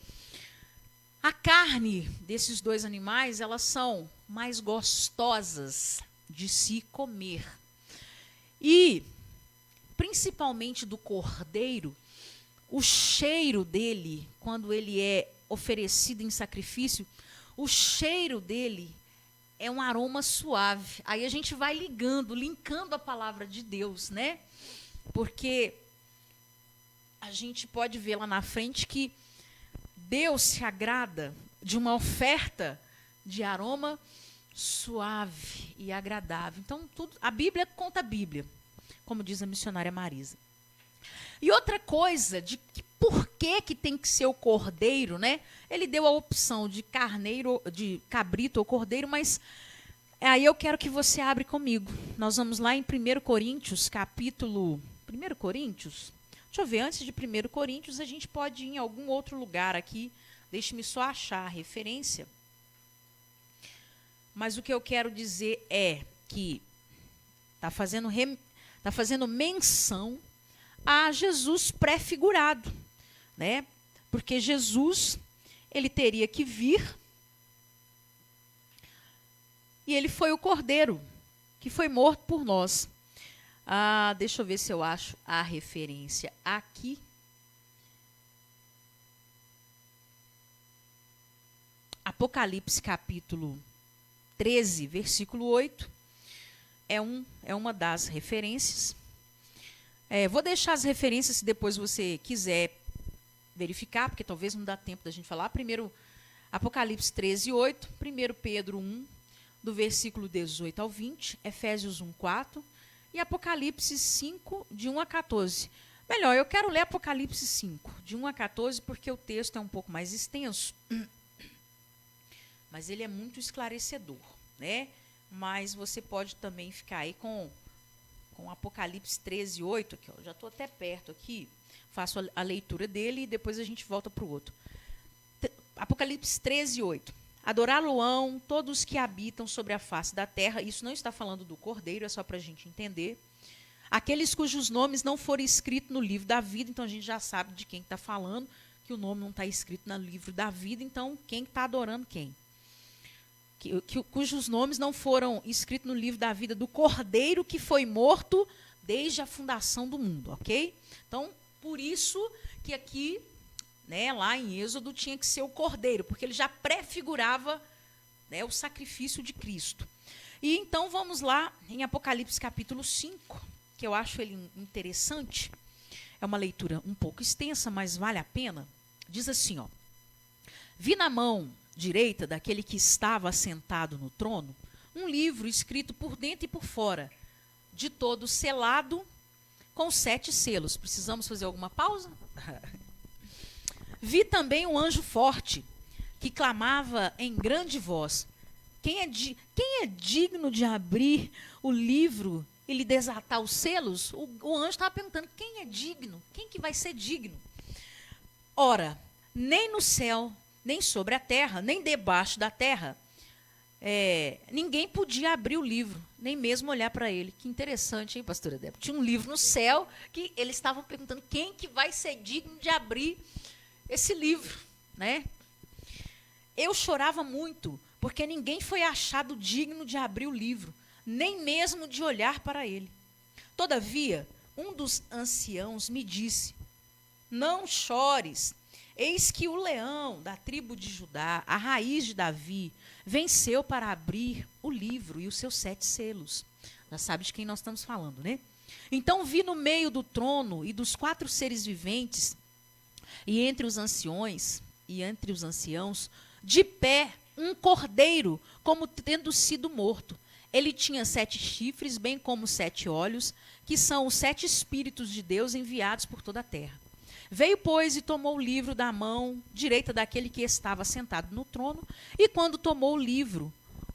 A carne desses dois animais, elas são mais gostosas de se comer. E, principalmente do cordeiro, o cheiro dele, quando ele é oferecido em sacrifício, o cheiro dele é um aroma suave. Aí a gente vai linkando a palavra de Deus, né? Porque a gente pode ver lá na frente que Deus se agrada de uma oferta de aroma suave e agradável. Então, a Bíblia conta a Bíblia, como diz a missionária Marisa. E outra coisa, de que por que tem que ser o cordeiro, né? Ele deu a opção de carneiro, de cabrito ou cordeiro, mas aí eu quero que você abra comigo. Nós vamos lá em 1 Coríntios, capítulo... 1 Coríntios? Deixa eu ver, antes de 1 Coríntios, a gente pode ir em algum outro lugar aqui. Deixe-me só achar a referência. Mas o que eu quero dizer é que está fazendo menção a Jesus pré-figurado, né? Porque Jesus, ele teria que vir e ele foi o cordeiro que foi morto por nós. Deixa eu ver se eu acho a referência aqui. Apocalipse capítulo 13, versículo 8, é uma das referências. Vou deixar as referências se depois você quiser verificar, porque talvez não dá tempo da gente falar. Primeiro, Apocalipse 13, 8, 1 Pedro 1, do versículo 18 ao 20, Efésios 1, 4 e Apocalipse 5, de 1 a 14. Melhor, eu quero ler Apocalipse 5, de 1 a 14, porque o texto é um pouco mais extenso, mas ele é muito esclarecedor, né? Mas você pode também ficar aí com Apocalipse 13, 8, aqui, ó, já estou até perto aqui, faço a leitura dele e depois a gente volta para o outro. Apocalipse 13, 8. Adorá-lo-ão todos que habitam sobre a face da terra. Isso não está falando do cordeiro, é só para a gente entender. Aqueles cujos nomes não foram escritos no livro da vida, então a gente já sabe de quem está falando, que o nome não está escrito no livro da vida, então quem está adorando quem? Cujos nomes não foram escritos no livro da vida do cordeiro que foi morto desde a fundação do mundo, ok? Então, por isso que aqui, né, lá em Êxodo, tinha que ser o cordeiro, porque ele já prefigurava, né, o sacrifício de Cristo. E então vamos lá em Apocalipse capítulo 5, que eu acho ele interessante. É uma leitura um pouco extensa, mas vale a pena. Diz assim, ó: vi na mão direita daquele que estava assentado no trono um livro escrito por dentro e por fora, de todo selado com 7 selos. Precisamos fazer alguma pausa? Vi também um anjo forte que clamava em grande voz: quem é digno de abrir o livro e lhe desatar os selos? O anjo estava perguntando: quem é digno? Quem que vai ser digno? Ora, nem no céu, nem sobre a terra, nem debaixo da terra, ninguém podia abrir o livro, nem mesmo olhar para ele. Que interessante, hein, pastora Débora? Tinha um livro no céu que eles estavam perguntando quem que vai ser digno de abrir esse livro, né? Eu chorava muito, porque ninguém foi achado digno de abrir o livro, nem mesmo de olhar para ele. Todavia, um dos anciãos me disse: não chores, eis que o leão da tribo de Judá, a raiz de Davi, venceu para abrir o livro e os seus 7 selos. Já sabe de quem nós estamos falando, né? Então vi no meio do trono e dos 4 seres viventes, e entre os anciões e entre os anciãos, de pé um cordeiro, como tendo sido morto. Ele tinha 7 chifres, bem como 7 olhos, que são os 7 espíritos de Deus enviados por toda a terra. Veio, pois, e tomou o livro da mão direita daquele que estava sentado no trono, e quando tomou o livro,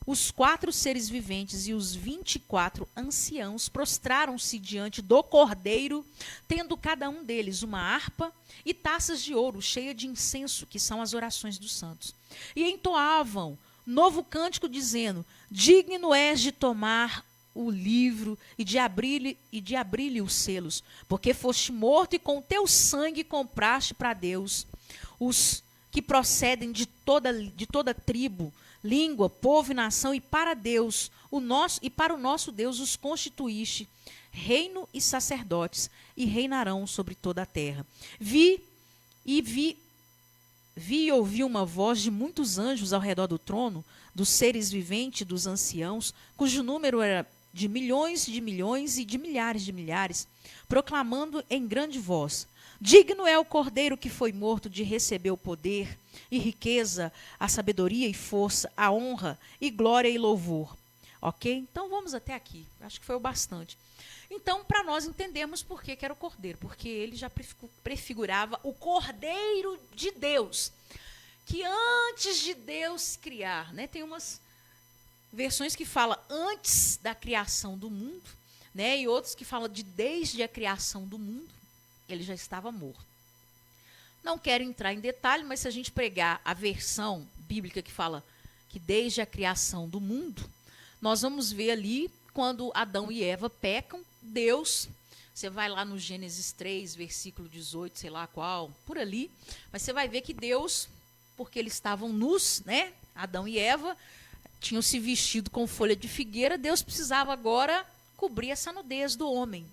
os 4 seres viventes e os 24 anciãos prostraram-se diante do Cordeiro, tendo cada um deles uma harpa e taças de ouro cheias de incenso, que são as orações dos santos. E entoavam novo cântico, dizendo: digno és de tomar o livro e de abrir-lhe os selos, porque foste morto e com teu sangue compraste para Deus os que procedem de toda tribo, língua, povo e nação, e para Deus, para o nosso Deus os constituíste reino e sacerdotes, e reinarão sobre toda a terra. Vi e ouvi uma voz de muitos anjos ao redor do trono, dos seres viventes e dos anciãos, cujo número era de milhões e de milhares, proclamando em grande voz: digno é o Cordeiro que foi morto de receber o poder e riqueza, a sabedoria e força, a honra e glória e louvor. Ok? Então vamos até aqui. Acho que foi o bastante. Então, para nós entendermos por que era o Cordeiro, porque ele já prefigurava o Cordeiro de Deus, que antes de Deus criar, né, tem umas versões que falam antes da criação do mundo, né, e outras que falam de desde a criação do mundo, ele já estava morto. Não quero entrar em detalhe, mas se a gente pregar a versão bíblica que fala que desde a criação do mundo, nós vamos ver ali, quando Adão e Eva pecam, Deus, você vai lá no Gênesis 3, versículo 18, sei lá qual, por ali, mas você vai ver que Deus, porque eles estavam nus, né, Adão e Eva, tinham se vestido com folha de figueira, Deus precisava agora cobrir essa nudez do homem,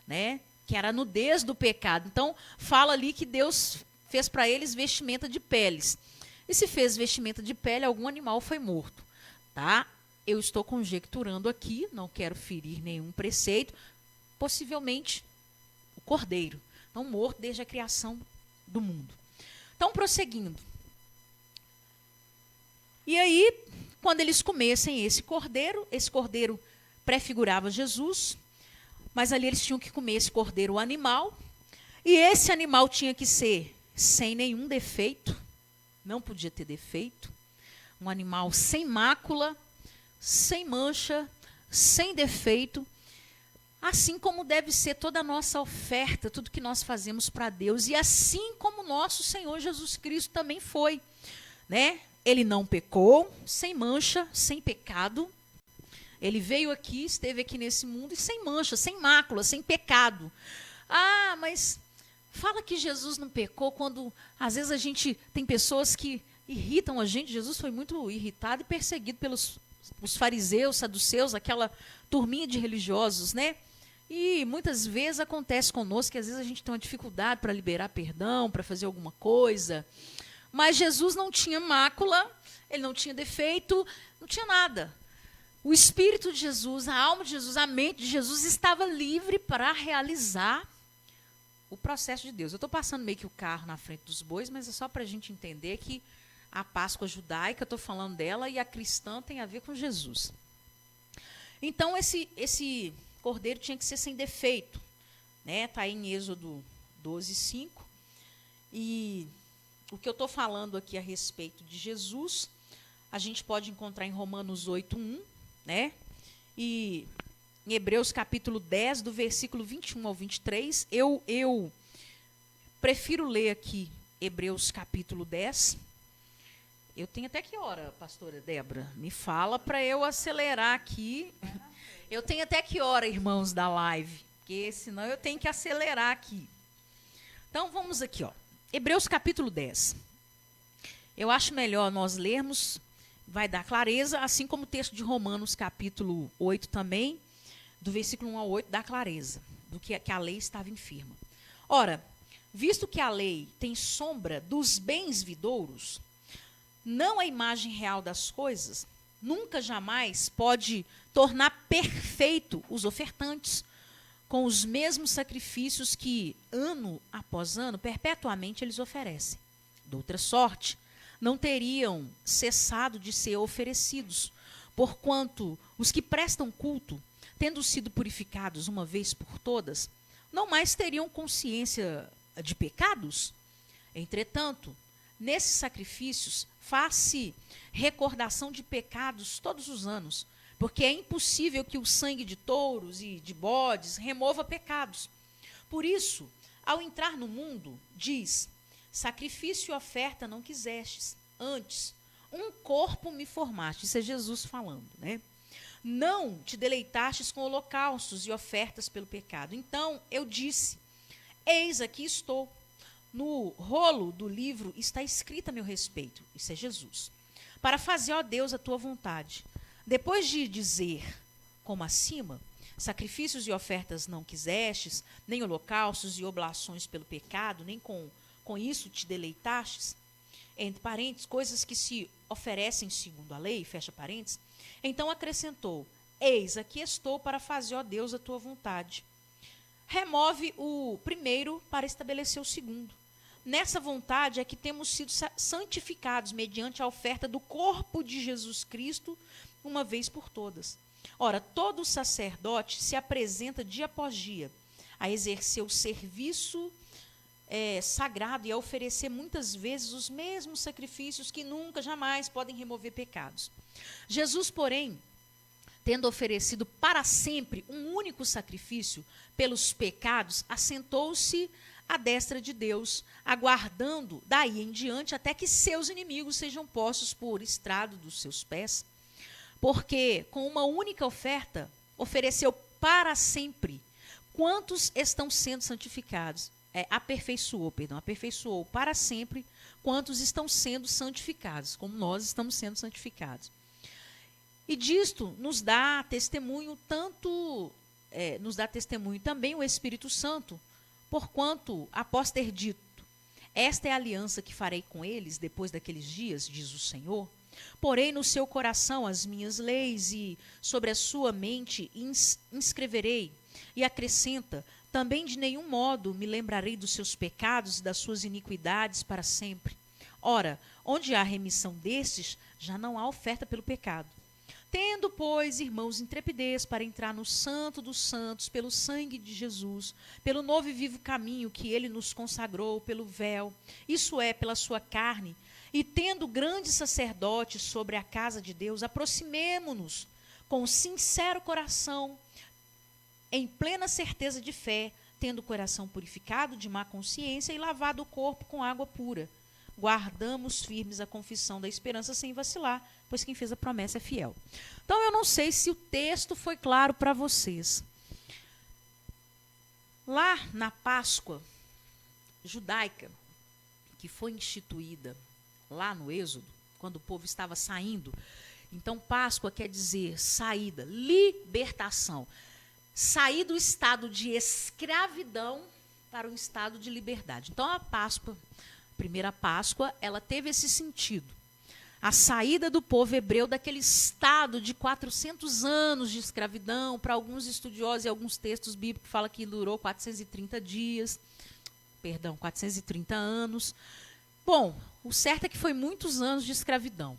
né, que era a nudez do pecado. Então, fala ali que Deus fez para eles vestimenta de peles. E se fez vestimenta de pele, algum animal foi morto, tá? Eu estou conjecturando aqui, não quero ferir nenhum preceito, possivelmente o Cordeiro. Então, morto desde a criação do mundo. Então, prosseguindo. E aí, quando eles comessem esse cordeiro prefigurava Jesus, mas ali eles tinham que comer esse cordeiro animal, e esse animal tinha que ser sem nenhum defeito, não podia ter defeito, um animal sem mácula, sem mancha, sem defeito, assim como deve ser toda a nossa oferta, tudo que nós fazemos para Deus, e assim como nosso Senhor Jesus Cristo também foi, né? Ele não pecou, sem mancha, sem pecado. Ele veio aqui, esteve aqui nesse mundo, e sem mancha, sem mácula, sem pecado. Ah, mas fala que Jesus não pecou quando, às vezes, a gente tem pessoas que irritam a gente. Jesus foi muito irritado e perseguido pelos os fariseus, saduceus, aquela turminha de religiosos, né? E muitas vezes acontece conosco que às vezes a gente tem uma dificuldade para liberar perdão, para fazer alguma coisa. Mas Jesus não tinha mácula, ele não tinha defeito, não tinha nada. O Espírito de Jesus, a alma de Jesus, a mente de Jesus estava livre para realizar o processo de Deus. Eu estou passando meio que o carro na frente dos bois, mas é só para a gente entender que a Páscoa judaica, eu estou falando dela, e a cristã tem a ver com Jesus. Então, esse cordeiro tinha que ser sem defeito. Está aí em Êxodo 12, 5. E o que eu estou falando aqui a respeito de Jesus, a gente pode encontrar em Romanos 8, 1, né? E em Hebreus capítulo 10, do versículo 21 ao 23. Eu prefiro ler aqui Hebreus capítulo 10. Eu tenho até que hora, pastora Débora? Me fala para eu acelerar aqui. Eu tenho até que hora, irmãos da live? Porque senão eu tenho que acelerar aqui. Então, vamos aqui, ó. Hebreus capítulo 10. Eu acho melhor nós lermos, vai dar clareza, assim como o texto de Romanos capítulo 8 também, do versículo 1 ao 8, dá clareza do que a lei estava infirma. Ora, visto que a lei tem sombra dos bens vindouros, não a imagem real das coisas, nunca jamais pode tornar perfeito os ofertantes, com os mesmos sacrifícios que, ano após ano, perpetuamente eles oferecem. De outra sorte, não teriam cessado de ser oferecidos, porquanto os que prestam culto, tendo sido purificados uma vez por todas, não mais teriam consciência de pecados. Entretanto, nesses sacrifícios, faz-se recordação de pecados todos os anos, porque é impossível que o sangue de touros e de bodes remova pecados. Por isso, ao entrar no mundo, diz: sacrifício e oferta não quisestes, antes, um corpo me formaste. Isso é Jesus falando, né? Não te deleitastes com holocaustos e ofertas pelo pecado. Então eu disse: eis aqui estou. No rolo do livro está escrito a meu respeito. Isso é Jesus. Para fazer, ó Deus, a tua vontade. Depois de dizer, como acima, sacrifícios e ofertas não quisestes, nem holocaustos e oblações pelo pecado, nem com isso te deleitastes, entre parênteses, coisas que se oferecem segundo a lei, fecha parênteses, então acrescentou: eis, aqui estou para fazer, ó Deus, a tua vontade. Remove o primeiro para estabelecer o segundo. Nessa vontade é que temos sido santificados mediante a oferta do corpo de Jesus Cristo, uma vez por todas. Ora, todo sacerdote se apresenta dia após dia a exercer o serviço sagrado e a oferecer muitas vezes os mesmos sacrifícios que nunca, jamais podem remover pecados. Jesus, porém, tendo oferecido para sempre um único sacrifício pelos pecados, assentou-se à destra de Deus, aguardando daí em diante até que seus inimigos sejam postos por estrado dos seus pés. Porque com uma única oferta ofereceu para sempre quantos estão sendo santificados. Aperfeiçoou para sempre quantos estão sendo santificados, como nós estamos sendo santificados. E disto nos dá testemunho também o Espírito Santo, porquanto, após ter dito: esta é a aliança que farei com eles depois daqueles dias, diz o Senhor, porei no seu coração as minhas leis e sobre a sua mente inscreverei. E acrescenta: também de nenhum modo me lembrarei dos seus pecados e das suas iniquidades para sempre. Ora, onde há remissão destes, já não há oferta pelo pecado. Tendo, pois, irmãos, intrepidez para entrar no Santo dos Santos, pelo sangue de Jesus, pelo novo e vivo caminho que ele nos consagrou, pelo véu, isso é, pela sua carne, e tendo grande sacerdote sobre a casa de Deus, aproximemo-nos com sincero coração, em plena certeza de fé, tendo o coração purificado de má consciência e lavado o corpo com água pura. Guardamos firmes a confissão da esperança sem vacilar, pois quem fez a promessa é fiel. Então, eu não sei se o texto foi claro para vocês. Lá na Páscoa judaica, que foi instituída lá no Êxodo, quando o povo estava saindo, então Páscoa quer dizer saída, libertação. Sair do estado de escravidão para o estado de liberdade. Então, a Páscoa, primeira Páscoa, ela teve esse sentido. A saída do povo hebreu daquele estado de 400 anos de escravidão. Para alguns estudiosos e alguns textos bíblicos falam que durou 430 anos. Bom, o certo é que foi muitos anos de escravidão.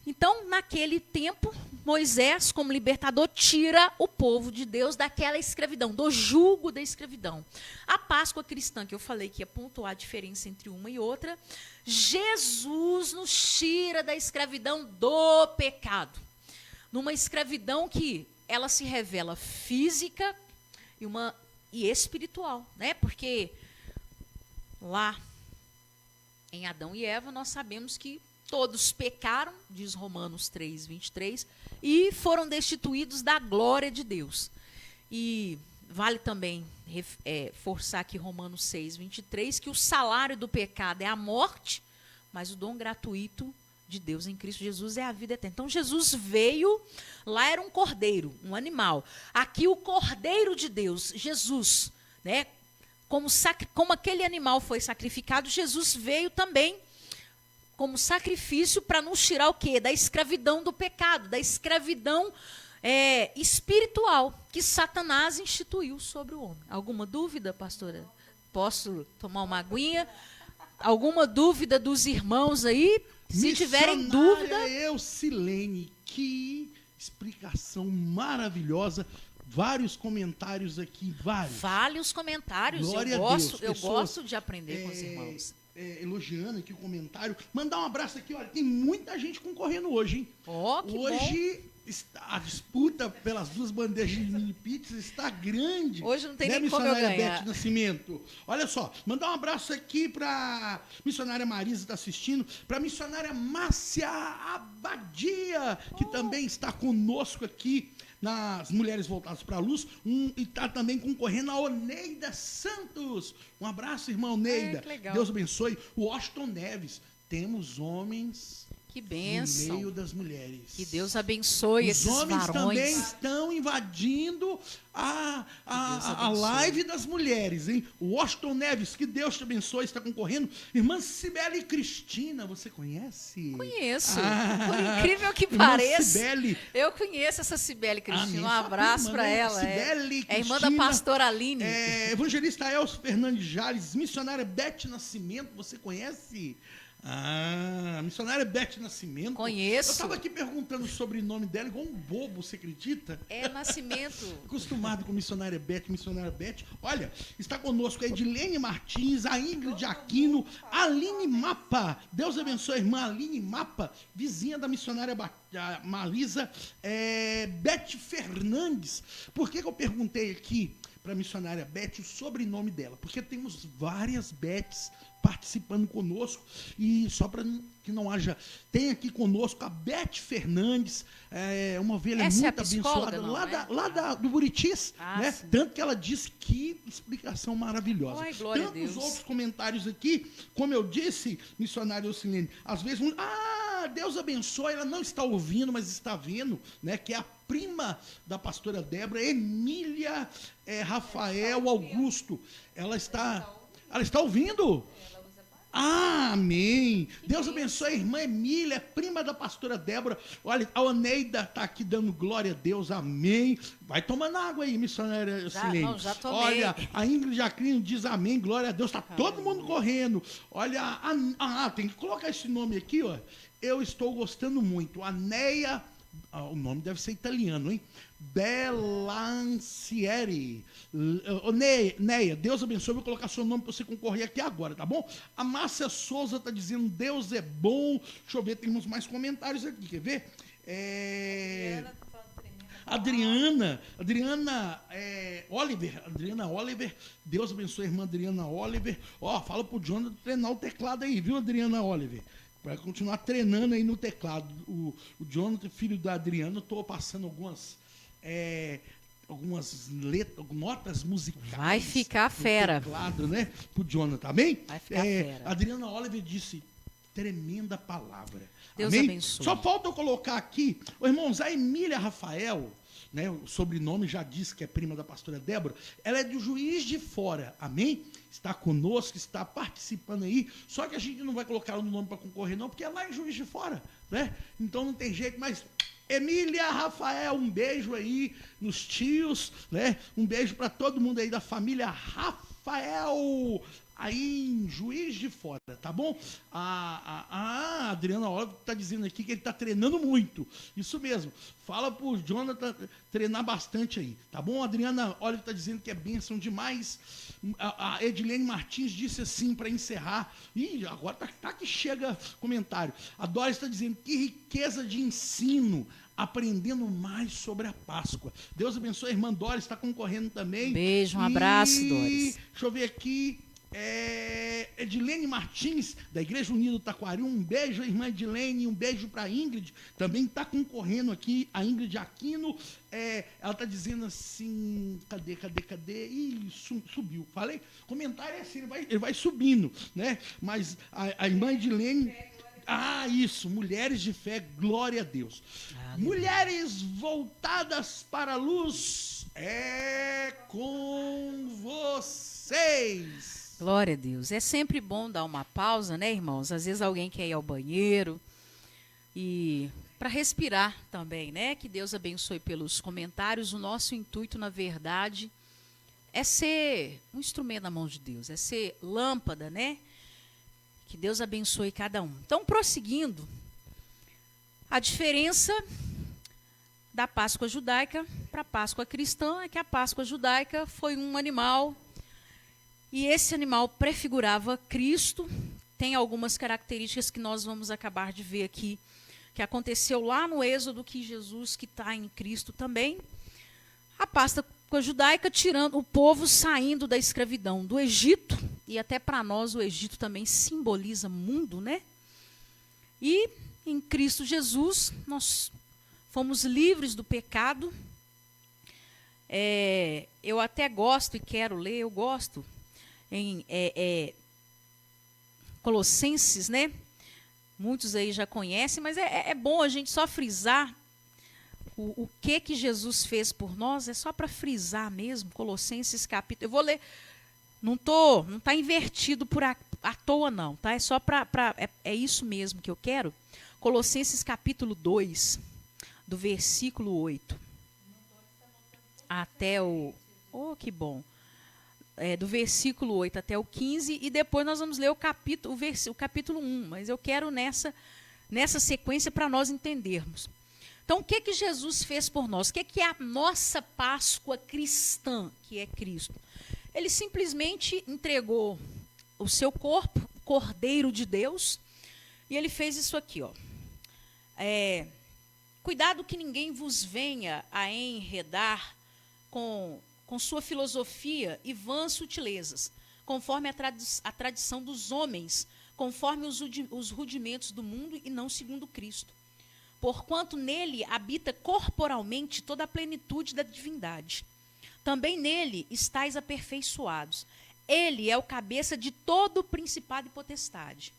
Então, naquele tempo, Moisés, como libertador, tira o povo de Deus daquela escravidão, do jugo da escravidão. A Páscoa cristã, que eu falei que ia pontuar a diferença entre uma e outra, Jesus nos tira da escravidão do pecado. Numa escravidão que ela se revela física e espiritual, né? Porque lá em Adão e Eva nós sabemos que todos pecaram, diz Romanos 3, 23, e foram destituídos da glória de Deus. E vale também forçar aqui Romanos 6, 23, que o salário do pecado é a morte, mas o dom gratuito de Deus em Cristo Jesus é a vida eterna. Então Jesus veio, lá era um cordeiro, um animal. Aqui o cordeiro de Deus, Jesus, né? Como aquele animal foi sacrificado, Jesus veio também como sacrifício para nos tirar o quê? Da escravidão do pecado, da escravidão espiritual que Satanás instituiu sobre o homem. Alguma dúvida, pastora? Posso tomar uma aguinha? Alguma dúvida dos irmãos aí? Se tiverem dúvida... Eucilene, que explicação maravilhosa. vários comentários aqui, vários. Fale os comentários. Glória Eu a Deus, gosto, eu pessoas, gosto de aprender com os irmãos. Elogiando aqui o comentário. Mandar um abraço aqui, olha, tem muita gente concorrendo hoje, hein? Ó, que hoje a disputa pelas 2 bandejas de mini pizza está grande. Hoje não tem né, nem como eu missionária ganhar. Beth Nascimento? Olha só, mandar um abraço aqui para missionária Marisa, está assistindo, para missionária Márcia Abadia, que também está conosco aqui nas Mulheres Voltadas para a Luz, e está também concorrendo a Oneida Santos. Um abraço, irmã Oneida. Que legal. Deus abençoe. O Washington Neves. Temos homens Que no bênção. meio das mulheres. Que Deus abençoe Os esses homens varões. também estão invadindo a abençoe. live das mulheres, hein? O Washington Neves, que Deus te abençoe, está concorrendo. Irmã Cibele Cristina, você conhece? Conheço. Ah, Por incrível que irmã pareça. Cibele. Eu conheço essa Cibele Cristina. Amém. Um abraço Sua para prima, né? ela. Cibele É irmã da Cristina. pastora Aline. Evangelista Elcio Fernandes Jales, missionária Beth Nascimento, você conhece? Missionária Beth Nascimento. Conheço. Eu estava aqui perguntando o sobrenome dela, igual um bobo, você acredita? É Nascimento. Acostumado com missionária Beth. Olha, está conosco a Edilene Martins, a Ingrid Aquino, a Aline Mapa. Deus abençoe a irmã Aline Mapa, vizinha da missionária Marisa Beth Fernandes. Por que eu perguntei aqui para a missionária Beth o sobrenome dela? Porque temos várias Beths participando conosco, e só para que não haja, tem aqui conosco a Beth Fernandes, uma ovelha Essa muito é a psicóloga, abençoada, não, do Buritis, né? Sim. Tanto que ela disse que explicação maravilhosa. Ai, glória a Tantos Deus. outros comentários aqui, como eu disse, missionária Ocilene, às vezes, Deus abençoe, ela não está ouvindo, mas está vendo, né? Que é a prima da pastora Débora, Emília Rafael Augusto. Ela está ouvindo? Amém. Deus abençoe a irmã Emília, prima da pastora Débora. Olha, a Oneida está aqui dando glória a Deus. Amém. Vai tomando água aí, missionária Silene. Já tomei. Olha, a Ingrid Aquino diz amém, glória a Deus. Está todo mundo correndo. Olha, tem que colocar esse nome aqui, ó. Eu estou gostando muito. Aneia, o nome deve ser italiano, hein? Belancieri. Neia, Deus abençoe, vou colocar seu nome para você concorrer aqui agora, tá bom? A Márcia Souza está dizendo, Deus é bom. Deixa eu ver, temos mais comentários aqui, quer ver? Adriana Oliver, Deus abençoe a irmã Adriana Oliver. Fala pro Jonathan treinar o teclado aí, viu, Adriana Oliver? Para continuar treinando aí no teclado. O Jonathan, filho da Adriana, eu estou passando algumas notas musicais. Vai ficar fera. Teclado, né? Pro Jonathan, amém? Vai ficar fera. A Adriana Oliver disse, tremenda palavra. Deus amém? abençoe. Só falta eu colocar aqui, irmãos, a Emília Rafael, né, o sobrenome já disse que é prima da pastora Débora, ela é do Juiz de Fora, amém? Está conosco, está participando aí, só que a gente não vai colocar ela no nome para concorrer não, porque é lá em Juiz de Fora, né? Então não tem jeito, mas Emília Rafael, um beijo aí nos tios, né? Um beijo para todo mundo aí da família Rafael, aí em Juiz de Fora, tá bom? A Adriana Oliver está dizendo aqui que ele está treinando muito. Isso mesmo. Fala pro Jonathan treinar bastante aí, tá bom? A Adriana Oliver está dizendo que é bênção demais. A Edilene Martins disse assim para encerrar. Ih, agora tá que chega comentário. A Doris está dizendo que riqueza de ensino, aprendendo mais sobre a Páscoa. Deus abençoe a irmã Doris, está concorrendo também. Beijo, um abraço, Doris. Deixa eu ver aqui. Edilene Martins, da Igreja Unida do Taquari, um beijo, irmã Edilene, um beijo para a Ingrid, também está concorrendo aqui, a Ingrid Aquino, ela está dizendo assim, cadê? Ih, subiu, falei, comentário é assim, ele vai subindo, né? Mas a irmã Edilene, isso, mulheres de fé, glória a Deus. Mulheres voltadas para a luz, é com vocês. Glória a Deus. É sempre bom dar uma pausa, né, irmãos? Às vezes alguém quer ir ao banheiro e para respirar também, né? Que Deus abençoe pelos comentários. O nosso intuito, na verdade, é ser um instrumento na mão de Deus, é ser lâmpada, né? Que Deus abençoe cada um. Então, prosseguindo, a diferença da Páscoa judaica para a Páscoa cristã é que a Páscoa judaica foi um animal, e esse animal prefigurava Cristo. Tem algumas características que nós vamos acabar de ver aqui, que aconteceu lá no Êxodo, que Jesus, que está em Cristo também. A Páscoa judaica tirando o povo saindo da escravidão do Egito, e até para nós o Egito também simboliza mundo, né? E em Cristo Jesus nós fomos livres do pecado. Eu até gosto e quero ler, eu gosto em Colossenses, né? Muitos aí já conhecem, mas é bom a gente só frisar o que Jesus fez por nós, é só para frisar mesmo. Colossenses capítulo, eu vou ler, não está invertido à toa não, tá? É só é isso mesmo que eu quero. Colossenses capítulo 2, do versículo 8 até o... Oh, que bom! Do versículo 8 até o 15, e depois nós vamos ler o capítulo 1, mas eu quero nessa sequência para nós entendermos. Então, o que Jesus fez por nós? O que é a nossa Páscoa cristã, que é Cristo? Ele simplesmente entregou o seu corpo, o Cordeiro de Deus, e ele fez isso aqui, ó. Cuidado que ninguém vos venha a enredar com sua filosofia e vãs sutilezas, conforme a tradição dos homens, conforme os rudimentos do mundo e não segundo Cristo. Porquanto nele habita corporalmente toda a plenitude da divindade. Também nele estáis aperfeiçoados. Ele é o cabeça de todo o principado e potestade.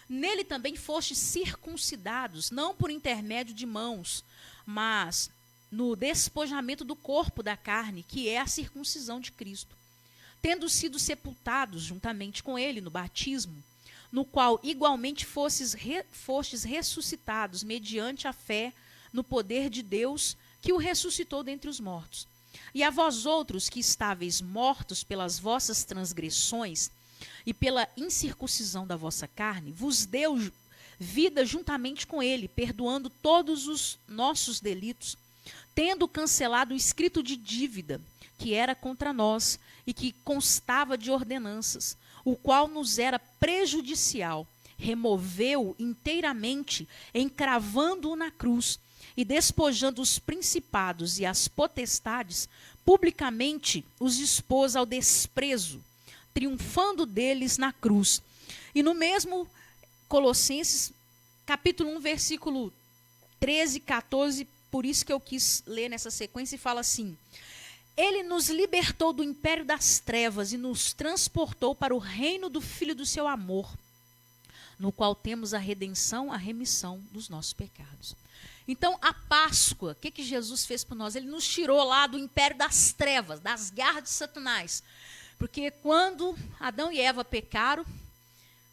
Nele também fostes circuncidados, não por intermédio de mãos, mas no despojamento do corpo da carne, que é a circuncisão de Cristo, tendo sido sepultados juntamente com ele no batismo, no qual igualmente fostes ressuscitados mediante a fé no poder de Deus, que o ressuscitou dentre os mortos. E a vós outros que estáveis mortos pelas vossas transgressões e pela incircuncisão da vossa carne, vos deu vida juntamente com ele, perdoando todos os nossos delitos, tendo cancelado o escrito de dívida que era contra nós e que constava de ordenanças, o qual nos era prejudicial, removeu inteiramente, encravando-o na cruz, e despojando os principados e as potestades, publicamente os expôs ao desprezo, triunfando deles na cruz. E no mesmo Colossenses, capítulo 1, versículo 13 e 14, por isso que eu quis ler nessa sequência, e fala assim: ele nos libertou do império das trevas e nos transportou para o reino do Filho do seu amor, no qual temos a redenção, a remissão dos nossos pecados. Então, a Páscoa, o que Jesus fez por nós? Ele nos tirou lá do império das trevas, das garras de Satanás. Porque quando Adão e Eva pecaram,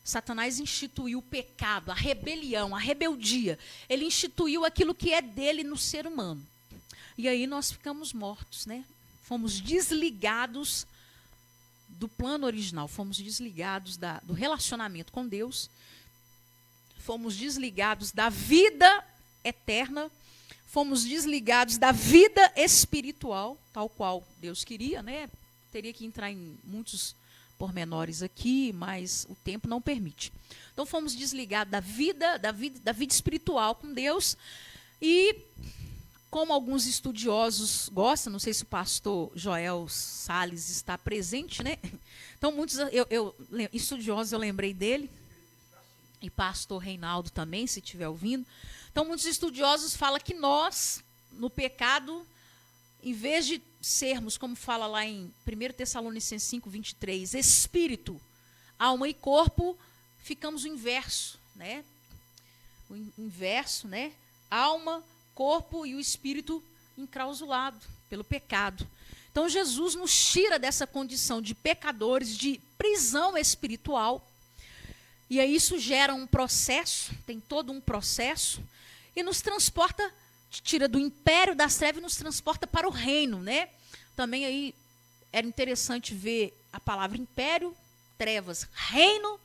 Satanás instituiu o pecado, a rebelião, a rebeldia. Ele instituiu aquilo que é dele no ser humano. E aí nós ficamos mortos, né? Fomos desligados do plano original, fomos desligados do relacionamento com Deus, fomos desligados da vida eterna, fomos desligados da vida espiritual, tal qual Deus queria, né? Teria que entrar em muitos pormenores aqui, mas o tempo não permite. Então fomos desligados da vida espiritual com Deus, e como alguns estudiosos gostam, não sei se o pastor Joel Salles está presente, né? Então muitos estudiosos, eu lembrei dele, e pastor Reinaldo também, se estiver ouvindo. Então muitos estudiosos falam que nós, no pecado, em vez de sermos, como fala lá em 1 Tessalonicenses 5, 23, espírito, alma e corpo, ficamos o inverso, né? O inverso, né? Alma, corpo e o espírito enclausulado pelo pecado. Então Jesus nos tira dessa condição de pecadores, de prisão espiritual, e aí isso gera um processo, tem todo um processo, e nos transporta, tira do império das trevas e nos transporta para o reino, né? Também aí era interessante ver a palavra império, trevas, reino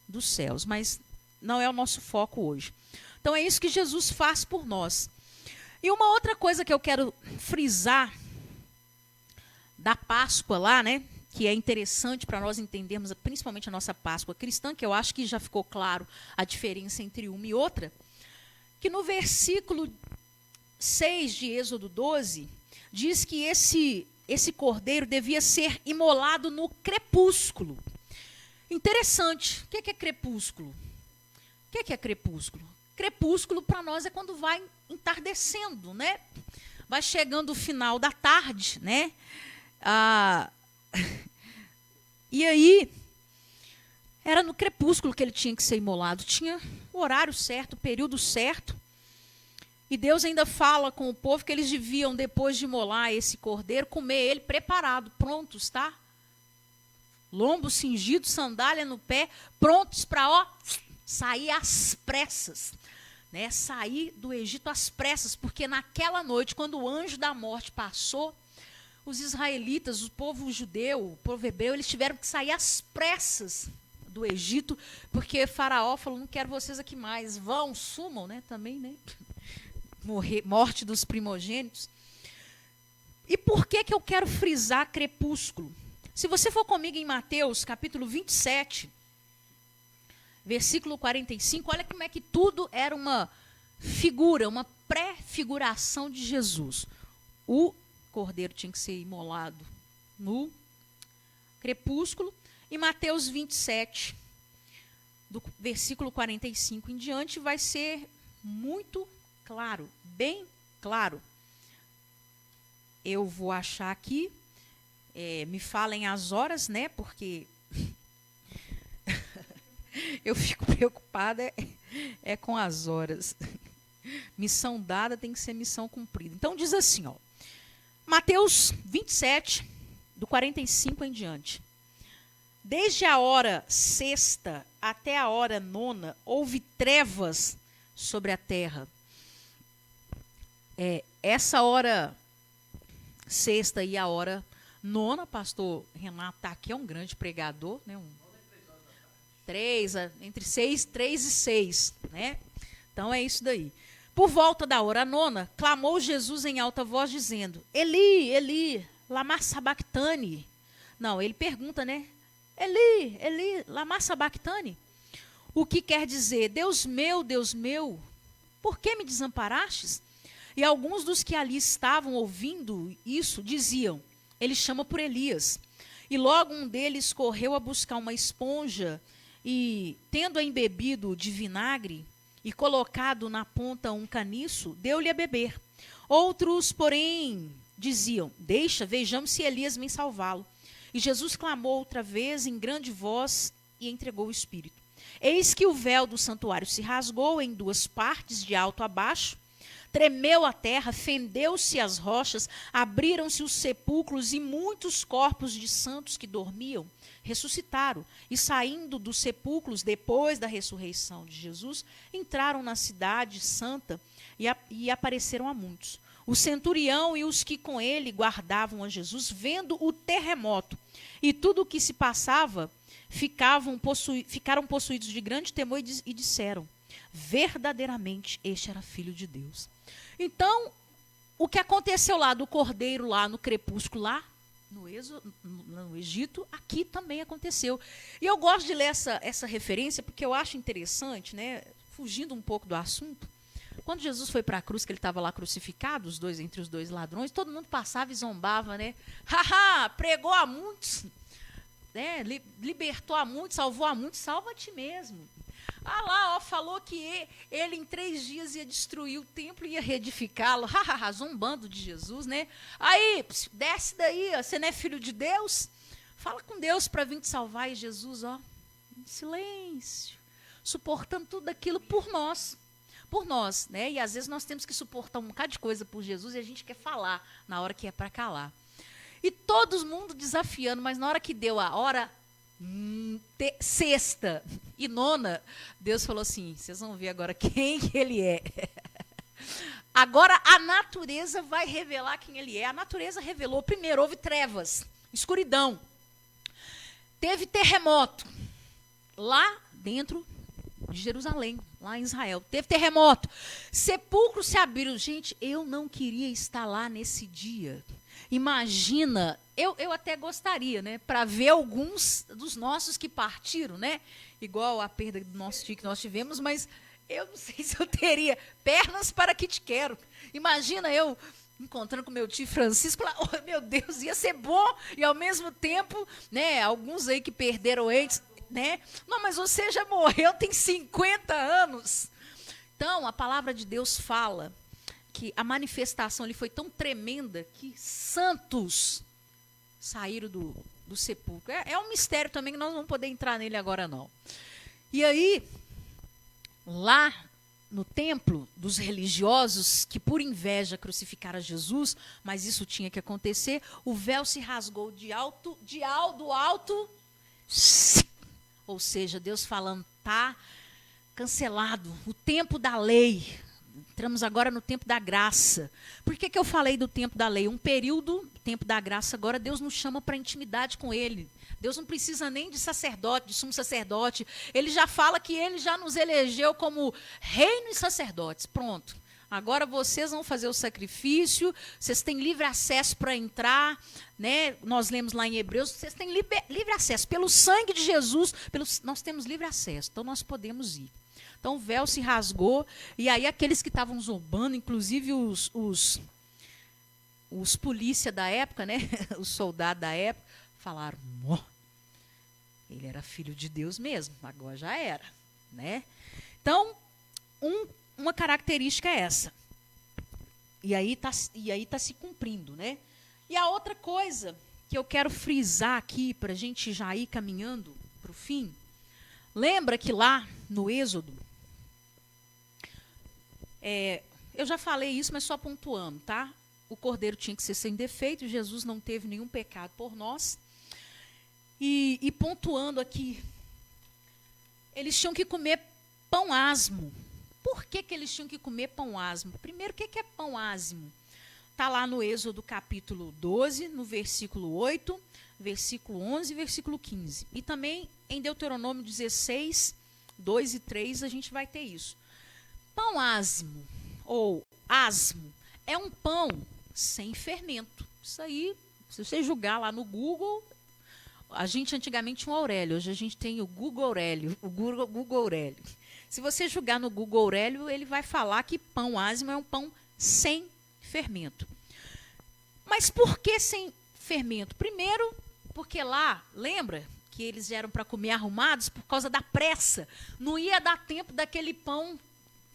dos céus, mas não é o nosso foco hoje. Então é isso que Jesus faz por nós. E uma outra coisa que eu quero frisar da Páscoa lá, né, que é interessante para nós entendermos, principalmente a nossa Páscoa cristã, que eu acho que já ficou claro a diferença entre uma e outra, que no versículo 6 de Êxodo 12, diz que esse cordeiro devia ser imolado no crepúsculo. Interessante. O que é crepúsculo? O que é crepúsculo? Crepúsculo para nós é quando vai entardecendo, né? Vai chegando o final da tarde, né? E aí, era no crepúsculo que ele tinha que ser imolado. Tinha o horário certo, o período certo. E Deus ainda fala com o povo que eles deviam, depois de imolar esse cordeiro, comer ele preparado, prontos, tá? Lombo cingido, sandália no pé, prontos para sair às pressas. Né? Sair do Egito às pressas, porque naquela noite, quando o anjo da morte passou, os israelitas, o povo judeu, o povo hebreu, eles tiveram que sair às pressas do Egito, porque Faraó falou, não quero vocês aqui mais, vão, sumam, né? Também, né? Morte dos primogênitos. E por que eu quero frisar crepúsculo? Se você for comigo em Mateus, capítulo 27, versículo 45, olha como é que tudo era uma figura, uma pré-figuração de Jesus. O cordeiro tinha que ser imolado no crepúsculo. E Mateus 27, do versículo 45 em diante, vai ser muito claro, bem claro. Eu vou achar aqui, me falem as horas, né? Porque eu fico preocupada com as horas. Missão dada tem que ser missão cumprida. Então diz assim, Mateus 27, do 45 em diante. Desde a hora sexta até a hora nona, houve trevas sobre a terra. Essa hora sexta e a hora nona, pastor Renato está aqui, é um grande pregador, né? Entre 3 e 6, né? Então é isso daí. Por volta da hora nona, clamou Jesus em alta voz, dizendo, Eli, Eli, lama sabachthani. Não, ele pergunta, né? Eli, Eli, lama sabachthani. O que quer dizer, Deus meu, por que me desamparastes? E alguns dos que ali estavam ouvindo isso diziam, ele chama por Elias. E logo um deles correu a buscar uma esponja e, tendo-a embebido de vinagre e colocado na ponta um caniço, deu-lhe a beber. Outros, porém, diziam, deixa, vejamos se Elias vem salvá-lo. E Jesus clamou outra vez em grande voz e entregou o Espírito. Eis que o véu do santuário se rasgou em 2 partes, de alto a baixo, tremeu a terra, fendeu-se as rochas, abriram-se os sepulcros e muitos corpos de santos que dormiam ressuscitaram. E saindo dos sepulcros, depois da ressurreição de Jesus, entraram na cidade santa e apareceram a muitos. O centurião e os que com ele guardavam a Jesus, vendo o terremoto e tudo o que se passava, ficaram possuídos de grande temor e disseram, verdadeiramente este era filho de Deus. Então, o que aconteceu lá do cordeiro, lá no crepúsculo, lá no Egito, aqui também aconteceu. E eu gosto de ler essa referência porque eu acho interessante, né, fugindo um pouco do assunto. Quando Jesus foi para a cruz, que ele estava lá crucificado, entre os dois ladrões, todo mundo passava e zombava, né? Haha, pregou a muitos, né? Libertou a muitos, salvou a muitos, salva a ti mesmo. Falou que ele em 3 dias ia destruir o templo e ia reedificá-lo, zombando de Jesus, né? Aí, desce daí, você não é filho de Deus? Fala com Deus para vir te salvar. E Jesus, em silêncio, suportando tudo aquilo por nós, né? E às vezes nós temos que suportar um bocado de coisa por Jesus e a gente quer falar na hora que é para calar. E todo mundo desafiando, mas na hora que deu a hora sexta e nona, Deus falou assim, vocês vão ver agora quem que ele é. Agora a natureza vai revelar quem ele é. A natureza revelou, primeiro houve trevas, escuridão, teve terremoto lá dentro de Jerusalém, lá em Israel. Teve terremoto. Sepulcros se abriram. Gente, eu não queria estar lá nesse dia. Imagina, eu até gostaria, né? Para ver alguns dos nossos que partiram, né? Igual a perda do nosso tio que nós tivemos, mas eu não sei se eu teria pernas para que te quero. Imagina eu encontrando com meu tio Francisco, lá, oh, meu Deus, ia ser bom, e ao mesmo tempo, né, alguns aí que perderam entes, né? Não, mas você já morreu, tem 50 anos. Então, a palavra de Deus fala que a manifestação ali foi tão tremenda que santos saíram do sepulcro. É um mistério também que nós não vamos poder entrar nele agora, não. E aí, lá no templo dos religiosos, que por inveja crucificaram Jesus, mas isso tinha que acontecer, o véu se rasgou do alto, ou seja, Deus falando, tá cancelado, o tempo da lei. Entramos agora no tempo da graça. Por que eu falei do tempo da lei? Um período, tempo da graça, agora Deus nos chama para intimidade com Ele. Deus não precisa nem de sacerdote, de sumo sacerdote. Ele já fala que Ele já nos elegeu como reino e sacerdotes. Pronto. Agora vocês vão fazer o sacrifício, vocês têm livre acesso para entrar, né? Nós lemos lá em Hebreus, vocês têm livre acesso. Pelo sangue de Jesus, nós temos livre acesso, então nós podemos ir. Então o véu se rasgou, e aí aqueles que estavam zombando, inclusive os polícia da época, né? Os soldados da época, falaram, ele era filho de Deus mesmo, agora já era, né? Então, uma característica é essa. E aí tá se cumprindo, né? E a outra coisa que eu quero frisar aqui, para a gente já ir caminhando para o fim, lembra que lá no Êxodo, eu já falei isso, mas só pontuando, tá? O cordeiro tinha que ser sem defeito, Jesus não teve nenhum pecado por nós. E pontuando aqui, eles tinham que comer pão asmo. Por que eles tinham que comer pão asmo? Primeiro, o que é pão asmo? Está lá no Êxodo capítulo 12, no versículo 8, versículo 11 e versículo 15. E também em Deuteronômio 16, 2 e 3, a gente vai ter isso. Pão asmo, ou asmo, é um pão sem fermento. Isso aí, se você jogar lá no Google, a gente antigamente tinha o Aurélio, hoje a gente tem o Google Aurélio, Google Aurélio. Se você jogar no Google Aurélio, ele vai falar que pão asmo é um pão sem fermento. Mas por que sem fermento? Primeiro, porque lá, lembra que eles eram para comer arrumados por causa da pressa. Não ia dar tempo daquele pão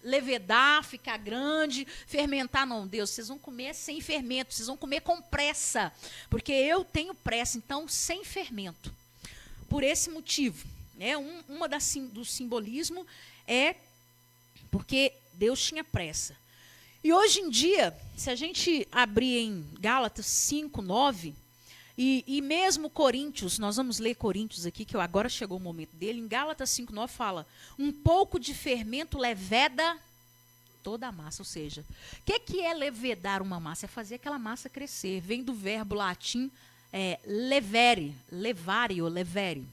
levedar, ficar grande, fermentar. Não, Deus, vocês vão comer sem fermento, vocês vão comer com pressa, porque eu tenho pressa, então sem fermento. Por esse motivo, né, uma do simbolismo é porque Deus tinha pressa. E hoje em dia, se a gente abrir em Gálatas 5, 9, e mesmo Coríntios, nós vamos ler Coríntios aqui, que agora chegou o momento dele, em Gálatas 5, 9 fala, um pouco de fermento leveda toda a massa. Ou seja, o que é levedar uma massa? É fazer aquela massa crescer. Vem do verbo latim levere, levare ou levere.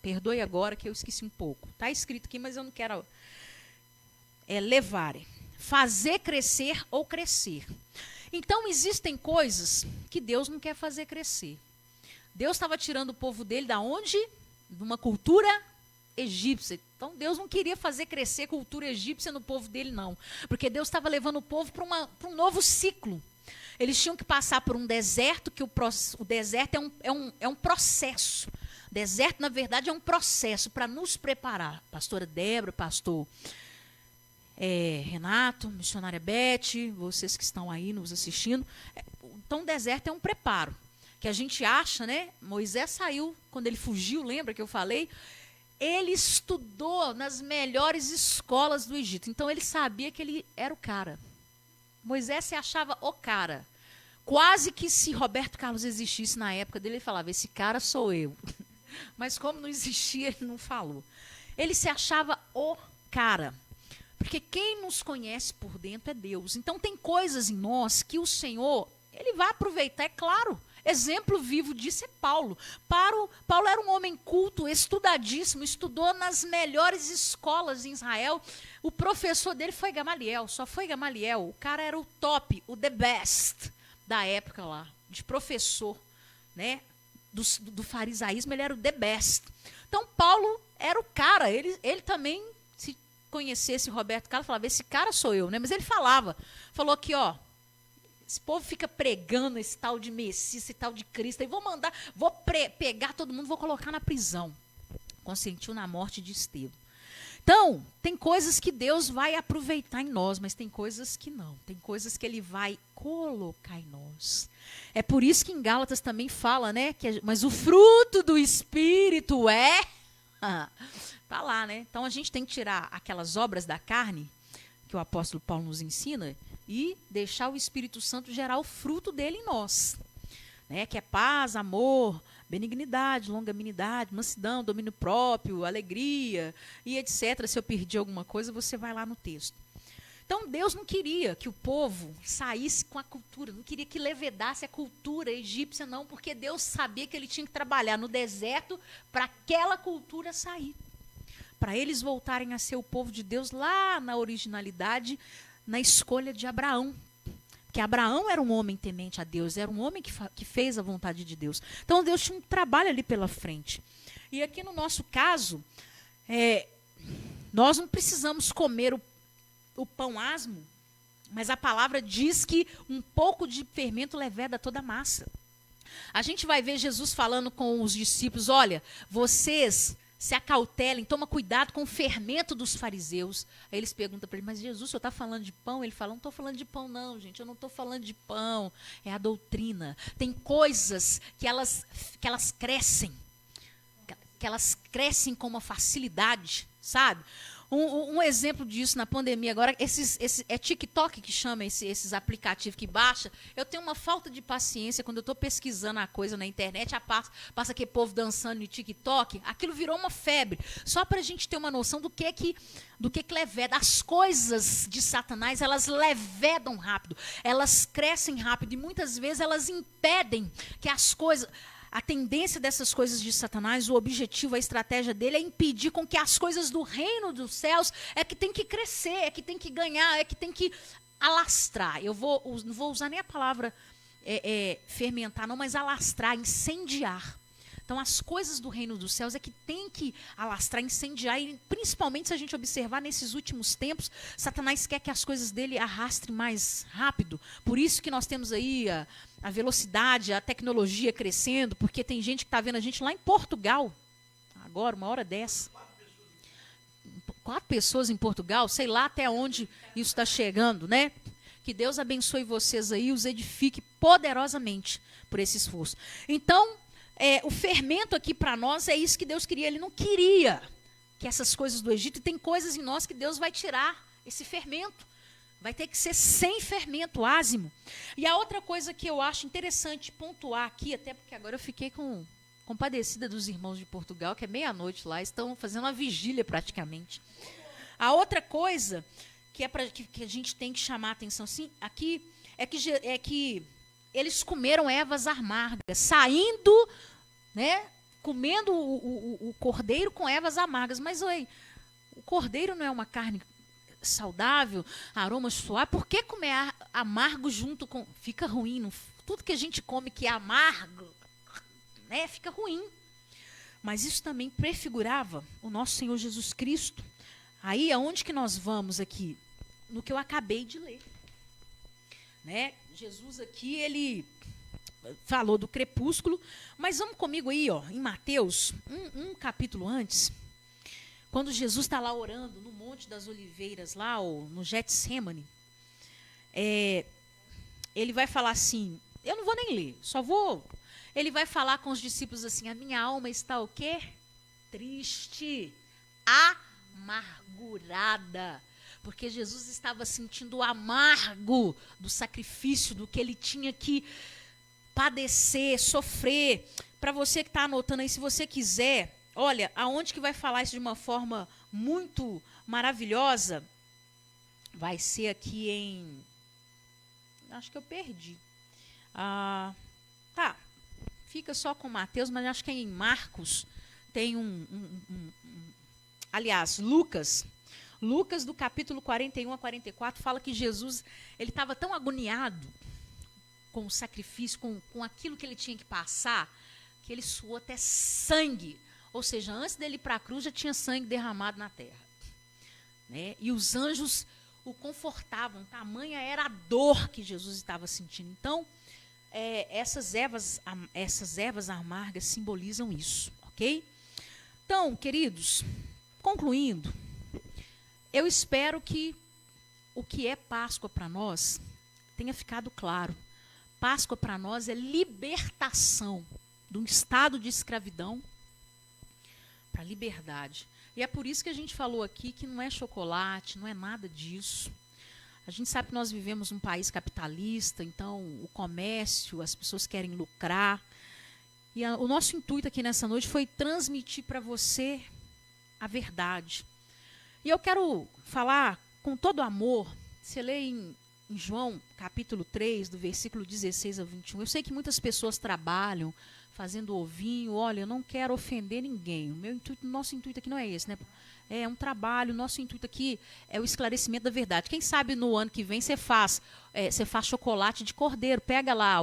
Perdoe agora que eu esqueci um pouco. Está escrito aqui, mas eu não quero... levare. Fazer crescer ou crescer. Então, existem coisas que Deus não quer fazer crescer. Deus estava tirando o povo dele da onde? De uma cultura egípcia. Então, Deus não queria fazer crescer cultura egípcia no povo dele, não. Porque Deus estava levando o povo para um novo ciclo. Eles tinham que passar por um deserto, que o deserto é um processo. Deserto, na verdade, é um processo para nos preparar. Pastora Débora, pastor Renato, missionária Beth, vocês que estão aí nos assistindo. Então, o deserto é um preparo. Que a gente acha, né? Moisés saiu, quando ele fugiu, lembra que eu falei? Ele estudou nas melhores escolas do Egito. Então, ele sabia que ele era o cara. Moisés se achava o cara. Quase que se Roberto Carlos existisse na época dele, ele falava, esse cara sou eu. Mas como não existia, ele não falou. Ele se achava o cara. Porque quem nos conhece por dentro é Deus. Então tem coisas em nós que o Senhor, Ele vai aproveitar, é claro. exemplo vivo disso é Paulo. Paulo era um homem culto, estudadíssimo, estudou nas melhores escolas em Israel. O professor dele foi Gamaliel, só foi Gamaliel. O cara era o top, o the best da época lá, de professor, né? Do farisaísmo, ele era o the best. Então, Paulo era o cara, ele também, se conhecesse Roberto Carlos, falava, esse cara sou eu, né? Mas ele falou aqui, ó, esse povo fica pregando esse tal de Messias, esse tal de Cristo, e vou pegar todo mundo, vou colocar na prisão. Consentiu na morte de Estevão. Então, tem coisas que Deus vai aproveitar em nós, mas tem coisas que não. Tem coisas que ele vai colocar em nós. É por isso que em Gálatas também fala, né? Mas o fruto do Espírito é... Tá lá, né? Então, a gente tem que tirar aquelas obras da carne, que o apóstolo Paulo nos ensina, e deixar o Espírito Santo gerar o fruto dele em nós. Né? Que é paz, amor, benignidade, longanimidade, mansidão, domínio próprio, alegria e etc. Se eu perdi alguma coisa, você vai lá no texto. Então, Deus não queria que o povo saísse com a cultura, não queria que levedasse a cultura egípcia, não, porque Deus sabia que ele tinha que trabalhar no deserto para aquela cultura sair. Para eles voltarem a ser o povo de Deus lá na originalidade, na escolha de Abraão. Porque Abraão era um homem temente a Deus, era um homem que fez a vontade de Deus. Então, Deus tinha um trabalho ali pela frente. E aqui no nosso caso, nós não precisamos comer o pão asmo, mas a palavra diz que um pouco de fermento leveda toda a massa. A gente vai ver Jesus falando com os discípulos, olha, vocês se acautelem, toma cuidado com o fermento dos fariseus. Aí eles perguntam para ele, mas Jesus, o senhor está falando de pão? Ele fala, não estou falando de pão não, gente, eu não estou falando de pão, é a doutrina. Tem coisas que elas crescem, que elas crescem com uma facilidade, sabe? Um exemplo disso na pandemia agora, é TikTok que chama esses aplicativos que baixa. Eu tenho uma falta de paciência quando eu estou pesquisando a coisa na internet, passa aquele povo dançando no TikTok, aquilo virou uma febre. Só para a gente ter uma noção do que leveda. As coisas de Satanás, elas levedam rápido, elas crescem rápido e muitas vezes elas impedem que as coisas... A tendência dessas coisas de Satanás, o objetivo, a estratégia dele é impedir com que as coisas do reino dos céus é que tem que crescer, é que tem que ganhar, é que tem que alastrar. Eu não vou usar nem a palavra fermentar, não, mas alastrar, incendiar. Então, as coisas do reino dos céus é que tem que alastrar, incendiar, e principalmente se a gente observar nesses últimos tempos, Satanás quer que as coisas dele arrastem mais rápido. Por isso que nós temos aí a velocidade, a tecnologia crescendo, porque tem gente que está vendo a gente lá em Portugal, agora, uma hora dessa. 4 pessoas em Portugal, sei lá até onde isso está chegando, né? Que Deus abençoe vocês aí, os edifique poderosamente por esse esforço. Então, o fermento aqui para nós é isso que Deus queria. Ele não queria que essas coisas do Egito, e tem coisas em nós que Deus vai tirar esse fermento. Vai ter que ser sem fermento, ázimo. E a outra coisa que eu acho interessante pontuar aqui, até porque agora eu fiquei compadecida dos irmãos de Portugal, que é meia-noite lá, estão fazendo uma vigília praticamente. A outra coisa que a gente tem que chamar a atenção sim, aqui é que eles comeram ervas amargas, saindo, né, comendo o cordeiro com ervas amargas. Mas, oi, o cordeiro não é uma carne saudável, aromas suaves? Por que comer amargo junto com... Fica ruim, não, tudo que a gente come que é amargo, né, fica ruim. Mas isso também prefigurava o nosso Senhor Jesus Cristo. Aí, aonde que nós vamos aqui? No que eu acabei de ler. Né? Jesus aqui, ele falou do crepúsculo, mas vamos comigo aí, ó, em Mateus, um capítulo antes, quando Jesus está lá orando no Monte das Oliveiras, lá ou no Getsêmani, ele vai falar assim, eu não vou nem ler, ele vai falar com os discípulos assim, a minha alma está o quê? Triste, amargurada, porque Jesus estava sentindo o amargo do sacrifício, do que ele tinha que padecer, sofrer. Para você que está anotando aí, se você quiser, olha, aonde que vai falar isso de uma forma muito maravilhosa, vai ser aqui em... Acho que eu perdi. fica só com Mateus, mas acho que em Marcos tem aliás, Lucas do capítulo 41 a 44 fala que Jesus, ele estava tão agoniado com o sacrifício, com aquilo que ele tinha que passar, que ele suou até sangue. Ou seja, antes dele ir para a cruz já tinha sangue derramado na terra. Né? E os anjos o confortavam, tamanha era a dor que Jesus estava sentindo. Então, essas ervas amargas simbolizam isso, ok? Então, queridos, concluindo, eu espero que o que é Páscoa para nós tenha ficado claro. Páscoa para nós é libertação de um estado de escravidão para a liberdade. E é por isso que a gente falou aqui que não é chocolate, não é nada disso. A gente sabe que nós vivemos num país capitalista, então o comércio, as pessoas querem lucrar. E o nosso intuito aqui nessa noite foi transmitir para você a verdade. E eu quero falar com todo amor, você lê em João capítulo 3, do versículo 16 a 21. Eu sei que muitas pessoas trabalham fazendo ovinho. Olha, eu não quero ofender ninguém. Nosso intuito aqui não é esse, né? É um trabalho, nosso intuito aqui é o esclarecimento da verdade. Quem sabe no ano que vem você faz chocolate de cordeiro, pega lá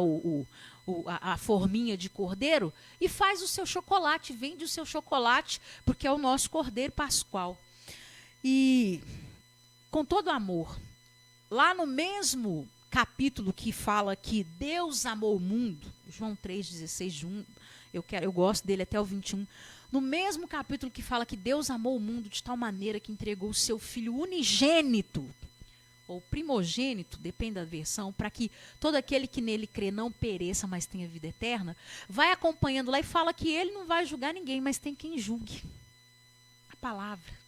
a forminha de cordeiro e faz o seu chocolate, vende o seu chocolate, porque é o nosso cordeiro pascual. E com todo amor, lá no mesmo capítulo que fala que Deus amou o mundo, João 3,16, eu gosto dele até o 21, no mesmo capítulo que fala que Deus amou o mundo de tal maneira que entregou o seu Filho unigênito, ou primogênito, depende da versão, para que todo aquele que nele crê não pereça, mas tenha vida eterna, vai acompanhando lá e fala que ele não vai julgar ninguém, mas tem quem julgue. A palavra.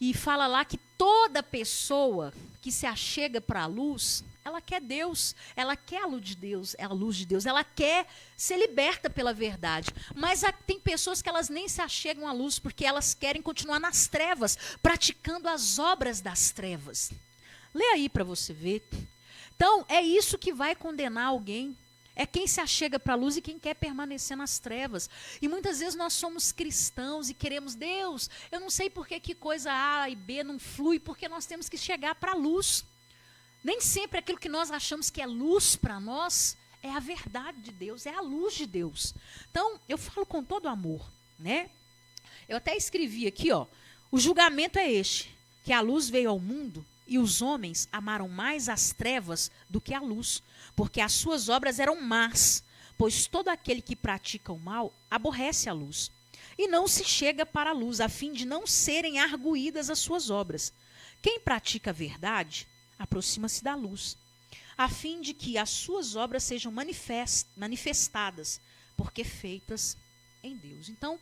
E fala lá que toda pessoa que se achega para a luz, ela quer Deus, ela quer a luz de Deus, ela quer ser liberta pela verdade. Mas tem pessoas que elas nem se achegam à luz porque elas querem continuar nas trevas, praticando as obras das trevas. Lê aí para você ver. Então, é isso que vai condenar alguém. É quem se achega para a luz e quem quer permanecer nas trevas. E muitas vezes nós somos cristãos e queremos, Deus, eu não sei por que coisa A e B não flui, porque nós temos que chegar para a luz. Nem sempre aquilo que nós achamos que é luz para nós é a verdade de Deus, é a luz de Deus. Então, eu falo com todo amor, né? Eu até escrevi aqui, ó, o julgamento é este, que a luz veio ao mundo e os homens amaram mais as trevas do que a luz, porque as suas obras eram más, pois todo aquele que pratica o mal aborrece a luz, e não se chega para a luz, a fim de não serem arguídas as suas obras. Quem pratica a verdade, aproxima-se da luz, a fim de que as suas obras sejam manifestadas, porque feitas em Deus. Então,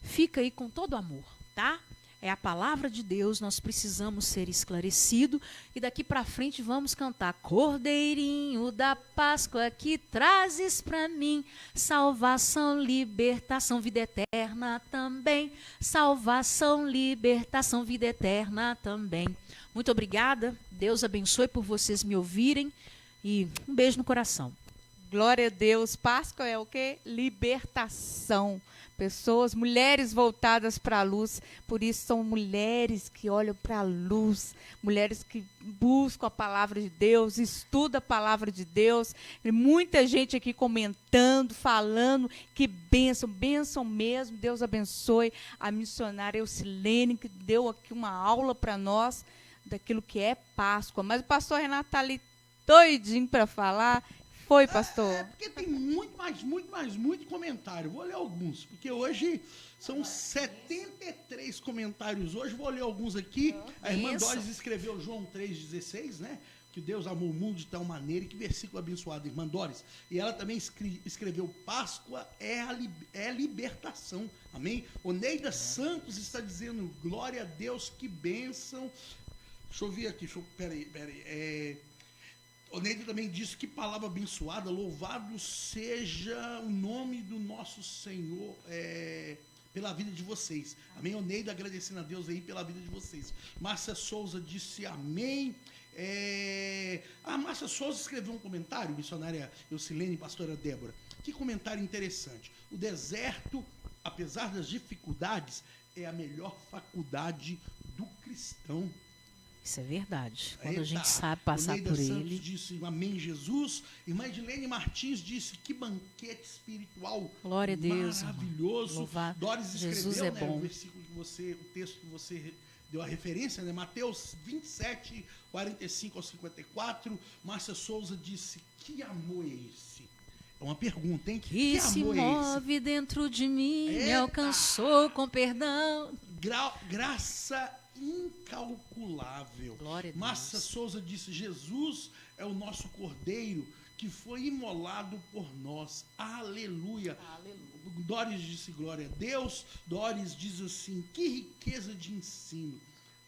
fica aí com todo amor, tá? É a palavra de Deus, nós precisamos ser esclarecidos. E daqui para frente vamos cantar: Cordeirinho da Páscoa que trazes para mim salvação, libertação, vida eterna também. Salvação, libertação, vida eterna também. Muito obrigada, Deus abençoe por vocês me ouvirem e um beijo no coração. Glória a Deus. Páscoa é o quê? Libertação. Pessoas, mulheres voltadas para a luz, por isso são mulheres que olham para a luz, mulheres que buscam a palavra de Deus, estudam a palavra de Deus. E muita gente aqui comentando, falando, que bênção, bênção mesmo. Deus abençoe a missionária Eucilene, que deu aqui uma aula para nós daquilo que é Páscoa. Mas o pastor Renato está ali doidinho para falar. Foi, pastor? Porque tem muito comentário. Vou ler alguns, porque hoje são 73 comentários. Hoje vou ler alguns aqui. A irmã Doris escreveu João 3,16, né? Que Deus amou o mundo de tal maneira. E que versículo abençoado, irmã Doris. E ela também escreveu: Páscoa é libertação. Amém? Oneida Santos está dizendo: glória a Deus, que bênção. Deixa eu ver aqui. Peraí. Oneida também disse: que palavra abençoada, louvado seja o nome do nosso Senhor pela vida de vocês. Amém? Oneida agradecendo a Deus aí pela vida de vocês. Márcia Souza disse amém. A Márcia Souza escreveu um comentário, missionária Eucilene e pastora Débora. Que comentário interessante. O deserto, apesar das dificuldades, é a melhor faculdade do cristão. Isso é verdade. Quando a Eita, gente sabe passar Neida por Santos ele. disse amém, Jesus. Irmã Edilene Martins disse que banquete espiritual Glória a Deus, maravilhoso. Louvado. Doris escreveu, Jesus é bom. o versículo que você, o texto que você deu a referência, né? Mateus 27, 45 ao 54. Márcia Souza disse: que amor é esse? É uma pergunta, hein? Que se amor é esse? move dentro de mim, me Eita! alcançou com perdão. Graça incalculável. Glória a Deus. Márcia Souza disse: Jesus é o nosso cordeiro que foi imolado por nós. Aleluia. Doris disse glória a Deus. Doris diz assim: que riqueza de ensino.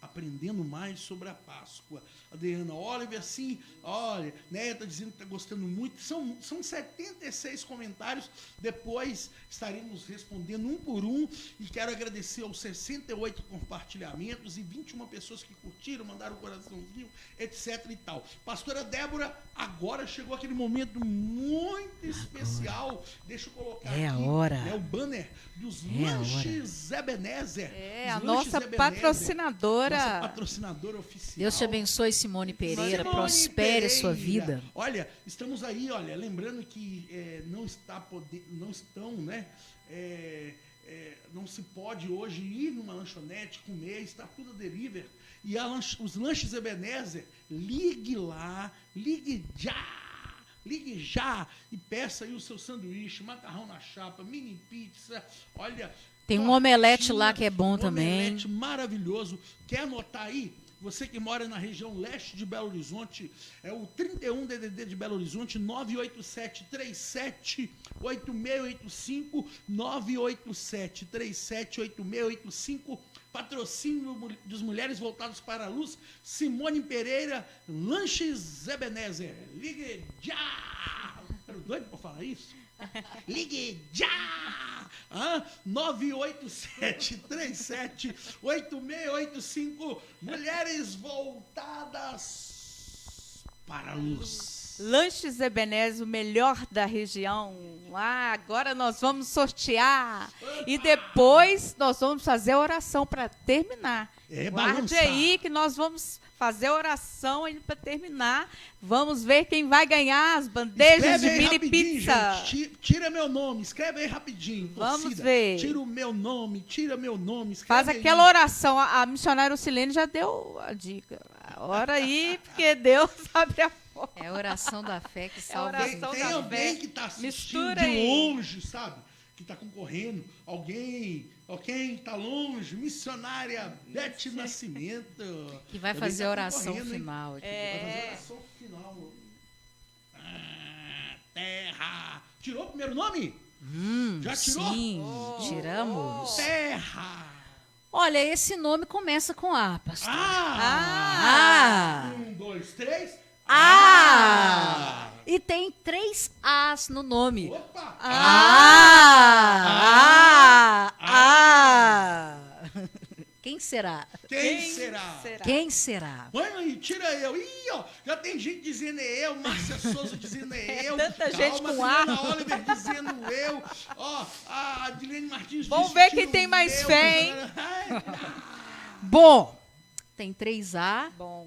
Aprendendo mais sobre a Páscoa. Adriana Oliver, sim, olha, né, está dizendo que está gostando muito. São 76 comentários. Depois estaremos respondendo um por um. E quero agradecer aos 68 compartilhamentos e 21 pessoas que curtiram, mandaram um coraçãozinho, etc e tal. Pastora Débora, agora chegou aquele momento muito especial. Deixa eu colocar aqui a hora. Né, o banner dos É a Lanches Ebenezer. É, Os a Lanches nossa Ebenezer. patrocinadora. Nossa patrocinadora oficial. Deus te abençoe, Simone Pereira. Simone Prospere a sua Pereira. vida. Olha, estamos aí, olha, lembrando que não se pode hoje ir numa lanchonete, comer, está tudo a delivery. E os Lanches Ebenezer, ligue lá, ligue já e peça aí o seu sanduíche, macarrão na chapa, mini pizza, olha... Tem um omelete lá que é bom também. Omelete maravilhoso. Quer anotar aí? Você que mora na região leste de Belo Horizonte, é o 31 DDD de Belo Horizonte, 987-378685, 987-378685, patrocínio dos Mulheres Voltadas para a Luz, Simone Pereira, Lanches Ebenezer. Ligue já! Era doido para falar isso? Ligue já! 987-378685, Mulheres Voltadas para a Luz. Lanches Ebenezer, o melhor da região. Agora nós vamos sortear. E depois nós vamos fazer a oração para terminar. Guarde balançar. aí que nós vamos fazer a oração para terminar. Vamos ver quem vai ganhar as bandejas de mini pizza. Gente. Tira meu nome, escreve aí rapidinho. Vamos torcida. ver. Tira meu nome, escreve Faz aí. aquela oração. A missionária Ocilene já deu a dica. Ora aí, porque Deus abre a porta. É a oração da fé que salva. oração Tem da alguém fé. que está assistindo Mistura de aí. longe, sabe? Que está concorrendo. Alguém está longe. Missionária Bete Nascimento. Que vai Também fazer tá a oração concorrendo, hein? final. Vai fazer a oração final. Terra. Tirou o primeiro nome? Já tirou? Sim, tiramos. Terra. Olha, esse nome começa com A, pastor. Ah! Ah! 1, 2, 3. Ah! E tem 3 As no nome. Opa! Quem será? Quem será? Quem será? Olha aí, tira eu. Ih, ó, já tem gente dizendo eu, Márcia Souza dizendo eu. Tanta gente com A. Adriana Oliver dizendo eu. Ó, a Adilene Martins Vamos disse, ver tira quem o tem mais meu. fé, hein? Bom, tem 3 A. Bom.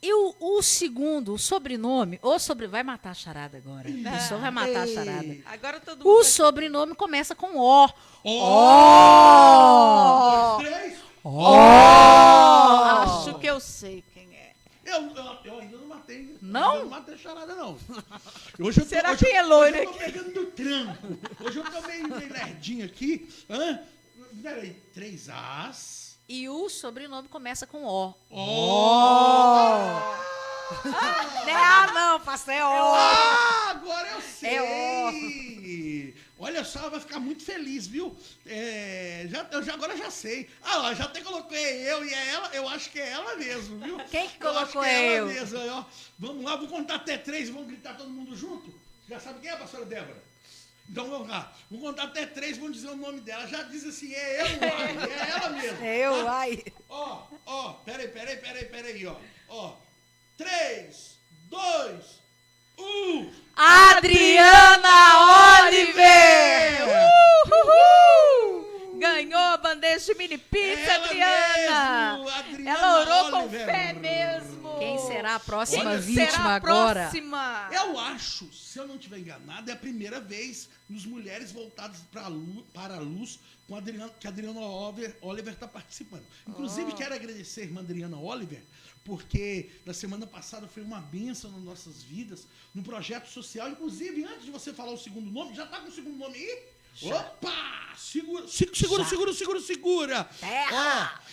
E o segundo, o sobrenome, vai matar a charada agora. A pessoa vai matar a charada. Agora todo mundo. O sobrenome começa com O. Ó! 3. Acho que eu sei quem é. Eu ainda não matei. Não? Eu não matei a charada, não. Hoje eu tô, Será hoje que é eu- loiro Hoje eu tô aqui? pegando do tranco. Hoje eu tô meio nerdinho aqui. Peraí, 3 As. E o sobrenome começa com O. Não é A, não, pastor, é O. Agora eu sei! Olha só, vai ficar muito feliz, viu? Agora já sei. Ó, já até coloquei eu e é ela, eu acho que é ela mesmo, viu? Quem que Eu acho colocou que é eu? ela mesmo, ó. Vamos lá, vou contar até 3 e vamos gritar todo mundo junto? Já sabe quem é, pastora Débora? Então vamos lá, vamos contar até 3 e vamos dizer o nome dela. Já diz assim, é eu, uai, é ela mesmo. Eu, ai. Ó, peraí, ó. 3, 2, 1. Adriana será a próxima Olha, vítima será a agora? próxima? Eu acho, se eu não estiver enganado, é a primeira vez nos Mulheres Voltadas para a Luz que a Adriana Oliver está participando. Inclusive, quero agradecer a irmã Adriana Oliver, porque na semana passada foi uma bênção nas nossas vidas, no projeto social. Inclusive, antes de você falar o segundo nome, já está com o segundo nome aí? Opa! Segura! Terra! Ó,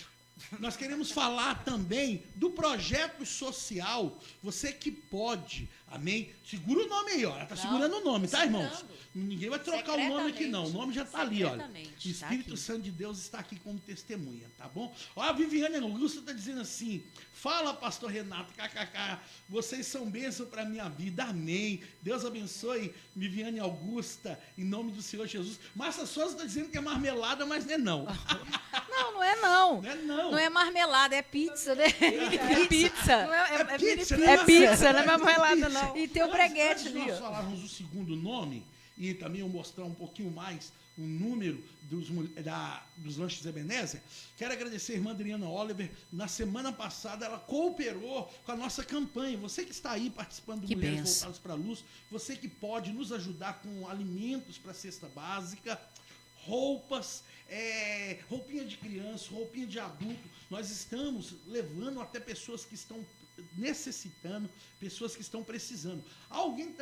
nós queremos falar também do projeto social. Você que pode, amém? Segura o nome aí, ó. Ela tá segurando o nome, tá, irmãos? Ninguém vai trocar o nome aqui, não. O nome já tá ali, olha. O Espírito Santo de Deus está aqui como testemunha, tá bom? Ó, a Viviane Augusta tá dizendo assim: fala, pastor Renato, kkk, vocês são bênção para minha vida, amém. Deus abençoe, Viviane Augusta, em nome do Senhor Jesus. Márcia Souza tá dizendo que é marmelada, mas não é não. Não, não é não. Não é não. Não é marmelada, é pizza, né? É pizza. Não é pizza, mini né? É pizza, não é Pizza. marmelada, não. E tem o breguete ali, Nós ó. falarmos o segundo nome e também eu mostrar um pouquinho mais o número dos lanches Ebenezer. Quero agradecer a irmã Adriana Oliver. Na semana passada ela cooperou com a nossa campanha. Você que está aí participando do Que Mulheres benção. Voltadas para a Luz, você que pode nos ajudar com alimentos para a cesta básica, roupas, roupinha de criança, roupinha de adulto. Nós estamos levando até pessoas que estão necessitando, pessoas que estão precisando. Alguém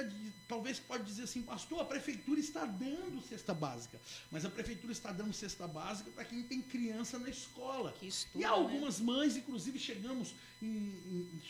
talvez pode dizer assim: pastor, a prefeitura está dando cesta básica, mas a prefeitura está dando cesta básica para quem tem criança na escola. Que estuda, E algumas mães, inclusive chegamos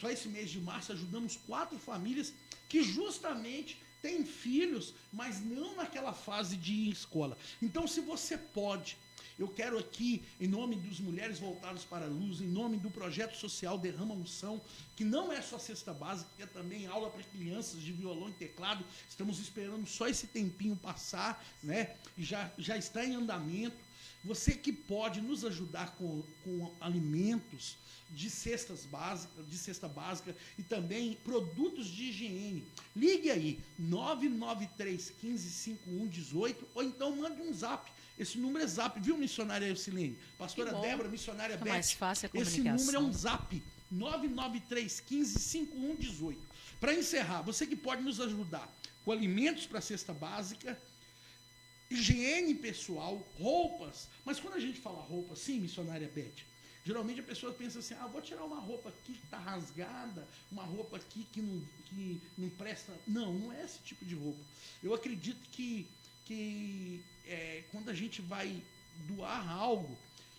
só esse mês de março, ajudamos 4 famílias que justamente têm filhos, mas não naquela fase de ir à escola. Então, se você pode, eu quero aqui, em nome dos Mulheres Voltadas para a Luz, em nome do projeto social Derrama Unção, que não é só cesta básica, que é também aula para crianças de violão e teclado. Estamos esperando só esse tempinho passar, né? E já está em andamento. Você que pode nos ajudar com alimentos de cesta básica e também produtos de higiene. Ligue aí, 993155118, ou então mande um zap. Esse número é zap, viu, missionária Eucilene? Pastora Débora, missionária Beth. Mais fácil a Esse comunicação. número é um zap, 993155118. Para encerrar, você que pode nos ajudar com alimentos para a cesta básica, higiene pessoal, roupas. Mas quando a gente fala roupa, sim, missionária Beth, geralmente a pessoa pensa assim: vou tirar uma roupa aqui que está rasgada, uma roupa aqui que não presta. Não é esse tipo de roupa. Eu acredito que quando a gente vai doar algo,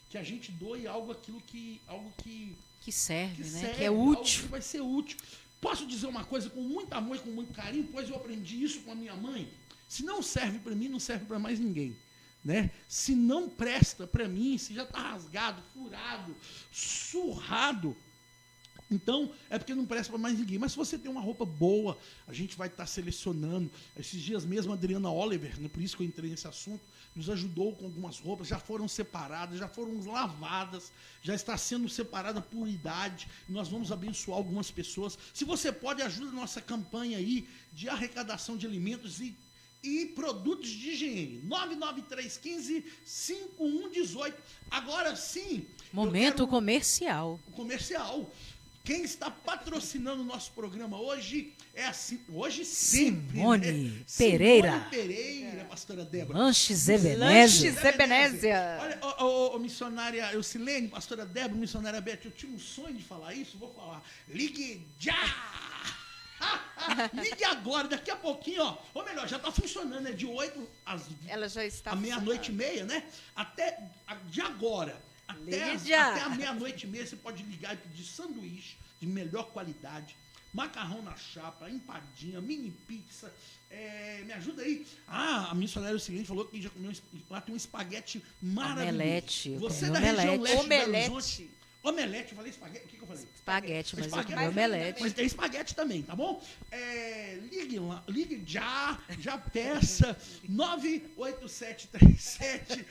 que a gente doe algo que serve, né? serve, Que é algo útil. que vai ser útil. Posso dizer uma coisa com muito amor e com muito carinho, pois eu aprendi isso com a minha mãe. Se não serve para mim, não serve para mais ninguém, né? Se não presta para mim, se já está rasgado, furado, surrado, então é porque não presta para mais ninguém. Mas se você tem uma roupa boa, a gente vai estar selecionando. Esses dias mesmo a Adriana Oliver, né, por isso que eu entrei nesse assunto, nos ajudou com algumas roupas, já foram separadas, já foram lavadas, já está sendo separada por idade, e nós vamos abençoar algumas pessoas. Se você pode, ajuda a nossa campanha aí de arrecadação de alimentos e produtos de higiene. 993155118. Agora sim. Momento comercial. Comercial. Quem está patrocinando o nosso programa hoje é assim, hoje sempre, Simone né? Pereira. Simone Pereira, pastora Débora. Lanches Ebenezer. Lanches Ebenezer. Olha, missionária Eucilene, pastora Débora, missionária Beth, eu tinha um sonho de falar isso, vou falar. Ligue já! Ligue agora, daqui a pouquinho, ó. Ou melhor, já está funcionando, é de 8 Ela já está à meia-noite e meia, né? De agora, até a meia-noite e meia, você pode ligar e pedir sanduíche de melhor qualidade, macarrão na chapa, empadinha, mini pizza. Me ajuda aí. A missionária seguinte falou que já comeu lá, tem um espaguete maravilhoso. Omelete. Você da região leste de Belo Horizonte. Omelete. Omelete, eu falei espaguete, o que eu falei? Espaguete, mas eu Espaguete, comi omelete. Mas tem espaguete também, tá bom? Ligue lá, ligue já peça 98737.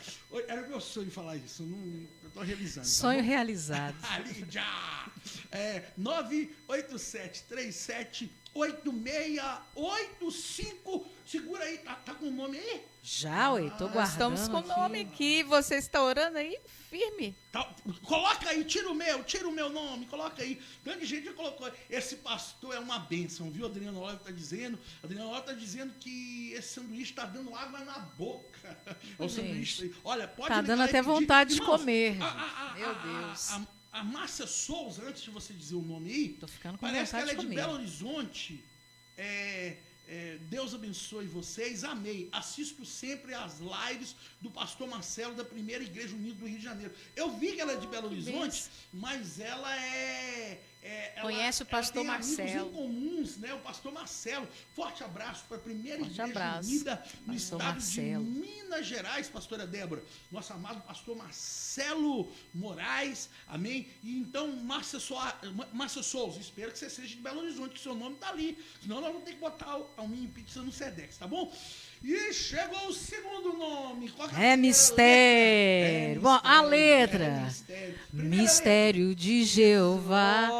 Era o meu sonho falar isso, eu tô realizando. Sonho tá realizado. ligue já! 98737 8685. Segura aí, tá com o nome aí? Já, ué, tô Nós guardando estamos com o aqui. nome aqui. Você está orando aí? Firme. Tá, coloca aí, tira o meu nome, coloca aí. Grande gente já colocou. Esse pastor é uma bênção, viu? Adriano Oliver está dizendo. Adriano Oliver está dizendo que esse sanduíche está dando água na boca. O sanduíche aí. Olha, pode Tá ligar dando aí até e pedir. vontade de Irmãos, comer. Meu Deus. A Márcia Souza, antes de você dizer o nome aí, Tô ficando com parece que vontade ela é de de comer. Belo Horizonte. Deus abençoe vocês, amei. Assisto sempre às lives do pastor Marcelo da Primeira Igreja Unida do Rio de Janeiro. Eu vi que ela é de Belo Horizonte, mas ela Conhece o pastor ela tem Marcelo. amigos em comuns, né? O pastor Marcelo. Forte abraço para a Primeira Forte Igreja abraço, Unida no pastor estado Marcelo. de Minas Gerais, pastora Débora. Nosso amado pastor Marcelo Moraes, amém? E então, Márcia Souza, espero que você seja de Belo Horizonte, que seu nome está ali. Senão nós vamos ter que botar o Mini Pizza no Sedex, tá bom? E chegou o segundo nome. Qual que É a mistério. Bom, a letra. Mistério. Mistério de Jeová.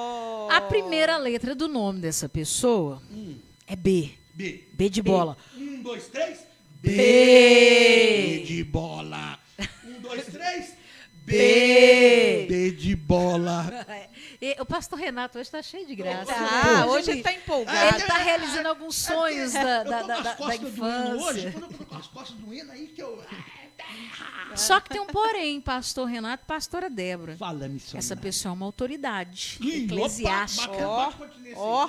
A primeira letra do nome dessa pessoa é B. B. B de bola. 1, 2, 3. B. de bola. 1, 2, 3. B. B de bola. E o pastor Renato hoje está cheio de graça. Ah, hoje ele está empolgado. Ele está realizando alguns sonhos da infância. Hoje, quando eu tô com as costas doendo aí que eu... Só que tem um porém, pastor Renato e pastora Débora. Fala, missionário. Essa pessoa é uma autoridade Ih, eclesiástica. opa, Ó, bacana, continência, ó.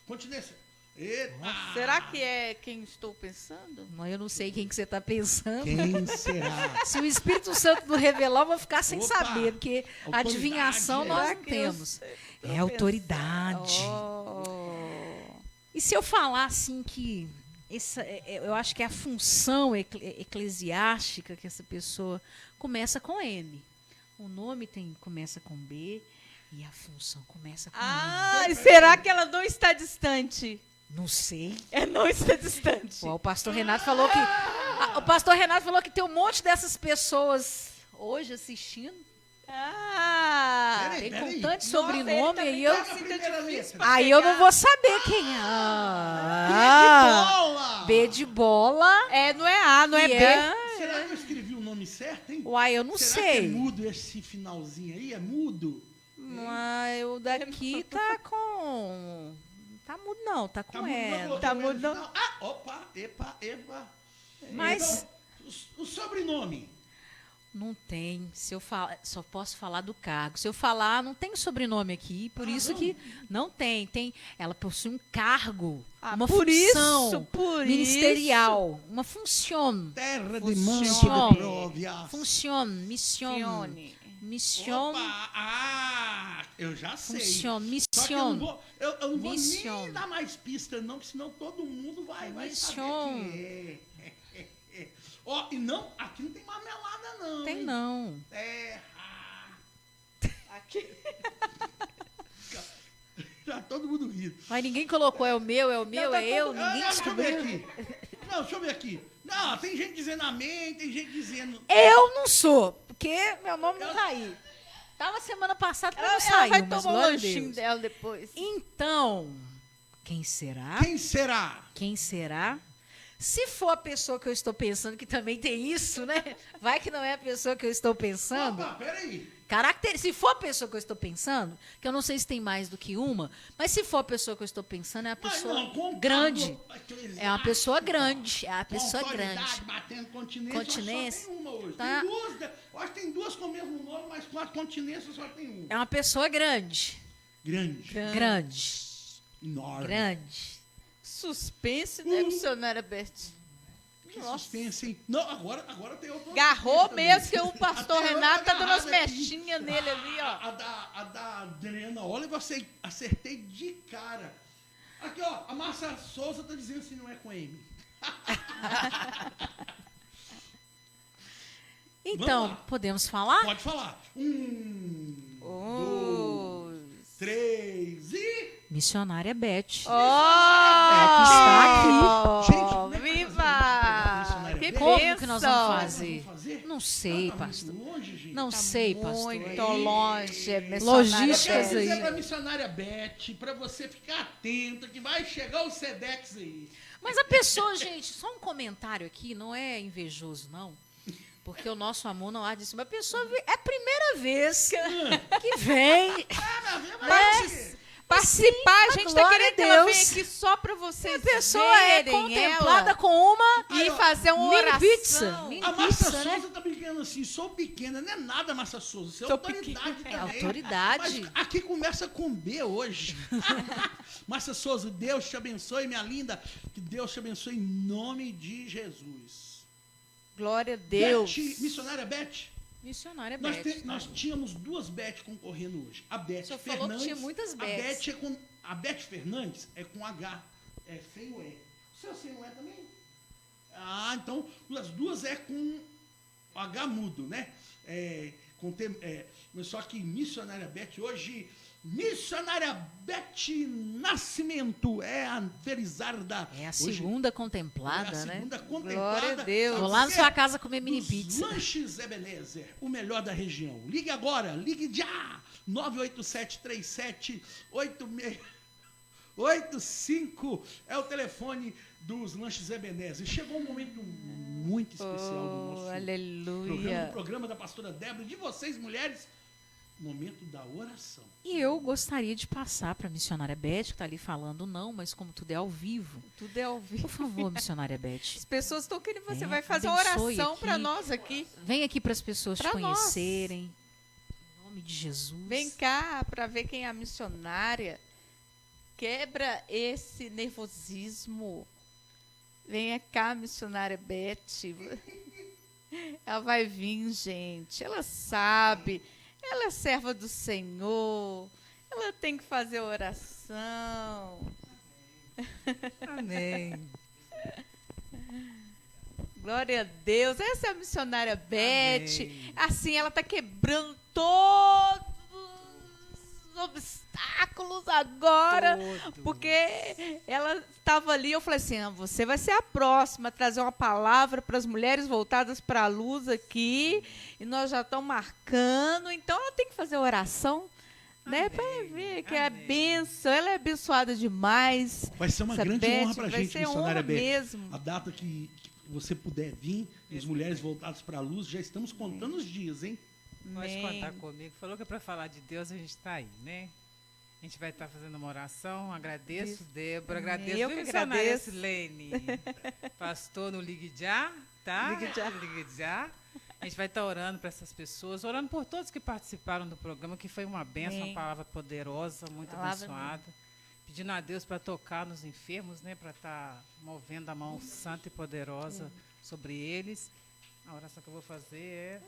continência. Eita. Será que é quem estou pensando? Mas eu não sei quem que você está pensando. Quem será? Se o Espírito Santo não revelar, eu vou ficar sem Opa, saber, porque autoridade, adivinhação nós Será não que eu temos. sei? É autoridade. Oh. E se eu falar assim que eu acho que é a função eclesiástica que essa pessoa começa com M. O nome começa com B e a função começa com Ah, e será que ela não está distante? M. Não sei. Não está distante. O pastor Renato falou que o pastor Renato falou que tem um monte dessas pessoas hoje assistindo. Ah, Peraí, Tem com tanto sobrenome Nossa, ele aí também eu tá assim, tá difícil pra aí eu não pegar. vou saber quem é. Bola! B de bola. É, não é A, não é E B. Será que eu escrevi o nome certo, hein? Uai, eu não Será que é sei. mudo esse finalzinho aí? É mudo? Mas o daqui tá com. Tá mudo não, tá com mudo, ela. Tá botou ele mudo, no final. Ah, opa, epa. Mas Então, o sobrenome. não tem. Se eu falar, só posso falar do cargo. Se eu falar, não tem sobrenome aqui, por isso não? que não tem. Ela possui um cargo, Ah, uma por função isso, por ministerial, uma função. Terra de Funcione. manso de Provias. Função, mission, Fione. mission, Opa, eu já sei. função, Só que eu não mission. vou, eu não vou Mission. nem dar mais pista, não, porque senão todo mundo vai Mission. saber que é. Ó, e não, aqui não tem marmelada, não. Tem hein? não. Terra. Aqui. Já todo mundo rindo. Mas ninguém colocou, é o meu, tá é todo- eu, ninguém Deixa eu descobriu. ver aqui. Não, deixa eu ver aqui. Não, tem gente dizendo amém, tem gente dizendo... Eu não sou, porque meu nome não tá aí. Tava semana passada, mas Ela, não saiu, vai mas tomar um glória a lanchinho Deus. dela depois. Então, quem será? Quem será? Quem será? Se for a pessoa que eu estou pensando, que também tem isso, né? Vai que não é a pessoa que eu estou pensando. Opa, peraí. Se for a pessoa que eu estou pensando, que eu não sei se tem mais do que uma, mas se for a pessoa que eu estou pensando, é uma Mas pessoa não, com grande. cargo É uma pessoa grande. É uma com pessoa autoridade, grande. batendo continência, Continência. só tem uma hoje. Tá. Tem duas, eu acho que tem duas com o mesmo nome, mas com a continência só tem uma. É uma pessoa grande. Grande. Grande. Enorme. Grande. Suspense, né, missionária Beth? Que suspense, hein? Não, agora tem outro. Garrou também. mesmo que o pastor Até eu Renato tá dando umas agarrado aqui. mechinhas nele ali, ó. A da Adriana Oliver, eu acertei de cara. Aqui, ó, a Márcia Souza tá dizendo se não é com M. Então, lá. podemos falar? Pode falar. 1, Oh. 2, 3 e... Missionária Beth. Oh, está aqui. Gente, como é que viva! nós vamos fazer? Que Como que nós vamos bênção! fazer? Vamos fazer? Não sei, Tá pastor. muito longe, gente. Não Tá sei, pastor. muito longe, missionária Logísticas Eu quero Beth. dizer aí. para a missionária Beth, para você ficar atenta, que vai chegar o Sedex aí. Mas a pessoa, gente, só um comentário aqui, não é invejoso, não. Porque o nosso amor não há de cima. A pessoa é a primeira vez que vem. Mas participar, a gente tá glória querendo a que ela venha Deus. aqui só para vocês A pessoa é verem contemplada ela com uma e ó, fazer uma mini oração. pizza. Mini A Márcia pizza, né? Souza tá brincando assim, sou pequena. Não é nada, Márcia Souza. Isso é Sou autoridade pequena. também. É autoridade. Mas aqui começa com B hoje. Márcia Souza, Deus te abençoe, minha linda. Que Deus te abençoe em nome de Jesus. Glória a Deus. Beth, missionária Beth. Missionária Nós, Beth. nós tínhamos duas Beth concorrendo hoje. A Beth O senhor Fernandes. falou que tinha muitas a Beths. Beth a Beth Fernandes é com H. É feio é. O seu assim não é também? Ah, então as duas é com H mudo, né? Mas só que missionária Beth hoje. Missionária Beth Nascimento é a Felizarda. É a hoje, segunda contemplada, é a né? segunda contemplada. Glória a Deus. Vou lá na Sabe sua por quê? casa comer mini Dos pizza. Lanches Ebenezer, o melhor da região. Ligue agora, ligue já! 987-37-85 é o telefone dos Lanches Ebenezer. Chegou um momento muito especial do nosso Aleluia. programa da pastora Débora e de vocês, mulheres, momento da oração. E eu gostaria de passar para a missionária Beth, que está ali falando não, mas como tudo é ao vivo. Tudo é ao vivo. Por favor, missionária Beth. As pessoas estão querendo, você É, vai fazer uma abençoe oração aqui. para nós aqui. Vem aqui para as pessoas te Pra nós. conhecerem. Em nome de Jesus. Vem cá para ver quem é a missionária. Quebra esse nervosismo. Venha cá, missionária Beth. Ela vai vir, gente. Ela sabe. Ela é serva do Senhor. Ela tem que fazer oração. Amém. Glória a Deus. Essa é a missionária Beth. Amém. Assim, ela está quebrando todos os obstáculos agora. Todo. Porque ela estava ali, eu falei assim, você vai ser a próxima a trazer uma palavra para as mulheres voltadas para a luz aqui. E nós já estamos marcando. Então, ela tem que fazer oração, né? Para ver que é Amém. bênção. Ela é abençoada demais. Vai ser uma Essa grande Beth, honra para a vai gente, ser missionária honra Beth. mesmo. A data que você puder vir, as mulheres voltadas para a luz, já estamos contando os dias, hein? Pode Amém. contar comigo. Falou que é para falar de Deus, a gente está aí, né? A gente vai estar fazendo uma oração. Agradeço, Débora. Amém. Agradeço, Eu que missionária agradeço. Silene. Pastor no Ligue Já, tá? Ligue Já. Ligue Já. A gente vai estar orando para essas pessoas, orando por todos que participaram do programa, que foi uma bênção, Amém. uma palavra poderosa, muito Palavra abençoada. Pedindo a Deus para tocar nos enfermos, né? Para estar movendo a mão santa e poderosa sobre eles. A oração que eu vou fazer é...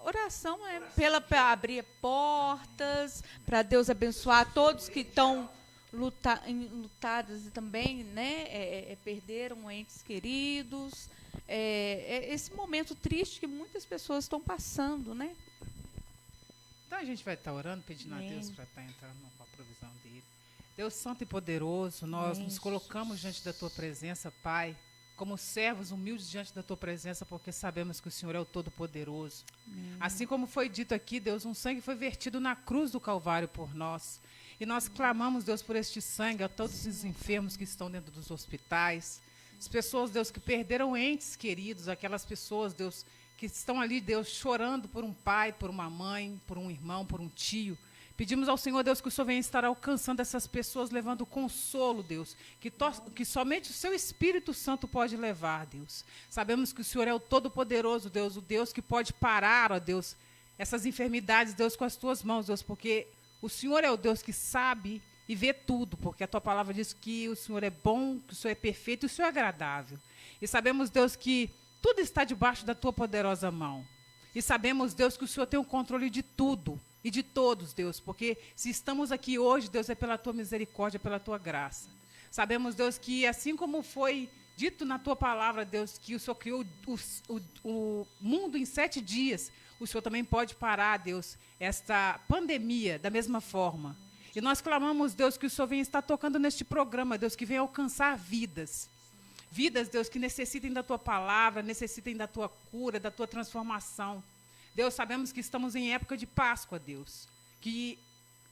Oração é para abrir portas, para Deus abençoar todos que estão lutados e também, né, perderam entes queridos. Esse momento triste que muitas pessoas estão passando, né? Então a gente vai estar orando, pedindo Amém. a Deus para estar entrando com a provisão dele. Deus Santo e Poderoso, nós Amém. nos colocamos diante da tua presença, Pai, como servos humildes diante da tua presença, porque sabemos que o Senhor é o Todo-Poderoso. Assim como foi dito aqui, Deus, um sangue foi vertido na cruz do Calvário por nós. E nós clamamos, Deus, por este sangue a todos os enfermos que estão dentro dos hospitais, as pessoas, Deus, que perderam entes queridos, aquelas pessoas, Deus, que estão ali, Deus, chorando por um pai, por uma mãe, por um irmão, por um tio. Pedimos ao Senhor, Deus, que o Senhor venha estar alcançando essas pessoas, levando consolo, Deus, que somente o seu Espírito Santo pode levar, Deus. Sabemos que o Senhor é o Todo-Poderoso, Deus, o Deus que pode parar, ó Deus, essas enfermidades, Deus, com as tuas mãos, Deus, porque o Senhor é o Deus que sabe e vê tudo, porque a tua palavra diz que o Senhor é bom, que o Senhor é perfeito e o Senhor é agradável. E sabemos, Deus, que tudo está debaixo da tua poderosa mão. E sabemos, Deus, que o Senhor tem o controle de tudo e de todos, Deus, porque se estamos aqui hoje, Deus, é pela tua misericórdia, pela tua graça. Sabemos, Deus, que assim como foi dito na tua palavra, Deus, que o Senhor criou o mundo em 7 dias, o Senhor também pode parar, Deus, esta pandemia da mesma forma. E nós clamamos, Deus, que o Senhor venha estar tocando neste programa, Deus, que venha alcançar vidas. Vidas, Deus, que necessitem da tua palavra, necessitem da tua cura, da tua transformação. Deus, sabemos que estamos em época de Páscoa, Deus, que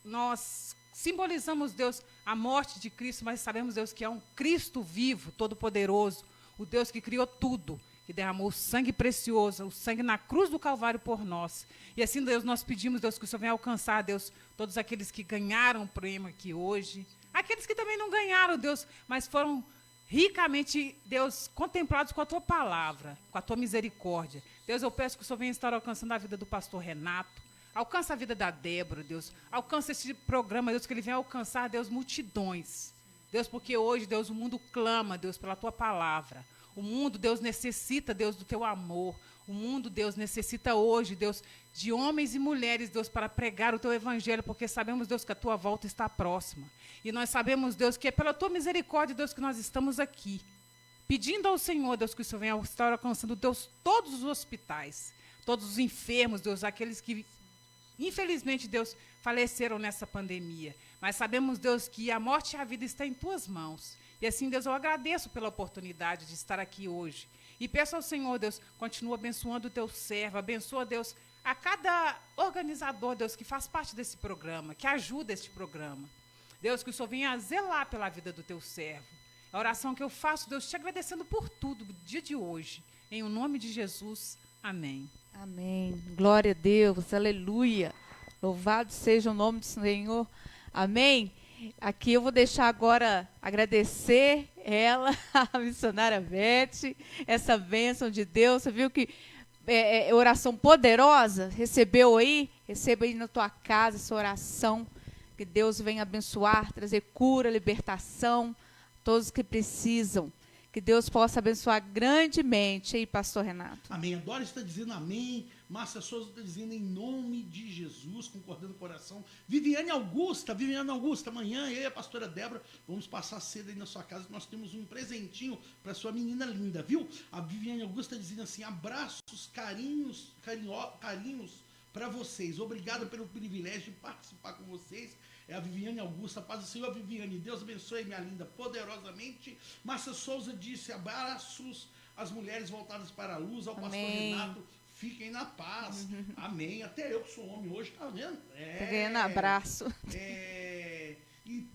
nós simbolizamos, Deus, a morte de Cristo, mas sabemos, Deus, que é um Cristo vivo, todo-poderoso, o Deus que criou tudo, que derramou o sangue precioso, o sangue na cruz do Calvário por nós. E assim, Deus, nós pedimos, Deus, que o Senhor venha alcançar, Deus, todos aqueles que ganharam o prêmio aqui hoje, aqueles que também não ganharam, Deus, mas foram ricamente, Deus, contemplados com a tua palavra, com a tua misericórdia. Deus, eu peço que o Senhor venha estar alcançando a vida do pastor Renato, alcança a vida da Débora, Deus, alcança esse programa, Deus, que ele venha alcançar, Deus, multidões. Deus, porque hoje, Deus, o mundo clama, Deus, pela tua palavra. O mundo, Deus, necessita, Deus, do teu amor. O mundo, Deus, necessita hoje, Deus, de homens e mulheres, Deus, para pregar o teu evangelho, porque sabemos, Deus, que a tua volta está próxima. E nós sabemos, Deus, que é pela tua misericórdia, Deus, que nós estamos aqui, pedindo ao Senhor, Deus, que o Senhor venha estar alcançando, Deus, todos os hospitais, todos os enfermos, Deus, aqueles que, infelizmente, Deus, faleceram nessa pandemia. Mas sabemos, Deus, que a morte e a vida estão em tuas mãos. E assim, Deus, eu agradeço pela oportunidade de estar aqui hoje. E peço ao Senhor, Deus, continua abençoando o teu servo, abençoa, Deus, a cada organizador, Deus, que faz parte desse programa, que ajuda este programa. Deus, que o Senhor venha zelar pela vida do teu servo. A oração que eu faço, Deus, te agradecendo por tudo, no dia de hoje. Em o nome de Jesus, amém. Amém. Glória a Deus, aleluia. Louvado seja o nome do Senhor. Amém. Aqui eu vou deixar agora agradecer ela, a missionária Beth, essa bênção de Deus. Você viu que oração poderosa? Recebeu aí? Receba aí na tua casa essa oração. Que Deus venha abençoar, trazer cura, libertação, todos que precisam. Que Deus possa abençoar grandemente. Aí, pastor Renato. Amém. A Dora está dizendo amém. Márcia Souza está dizendo em nome de Jesus, concordando com o coração. Viviane Augusta, amanhã eu e a pastora Débora vamos passar cedo aí na sua casa. Nós temos um presentinho para sua menina linda, viu? A Viviane Augusta está dizendo assim, abraços, carinhos para vocês. Obrigado pelo privilégio de participar com vocês. É a Viviane Augusta, paz do Senhor, Viviane. Deus abençoe, minha linda, poderosamente. Márcia Souza disse, abraços às mulheres voltadas para a luz, ao pastor Renato. Fiquem na paz. Amém. Até eu que sou homem hoje, tá vendo? Tá ganhando abraço. E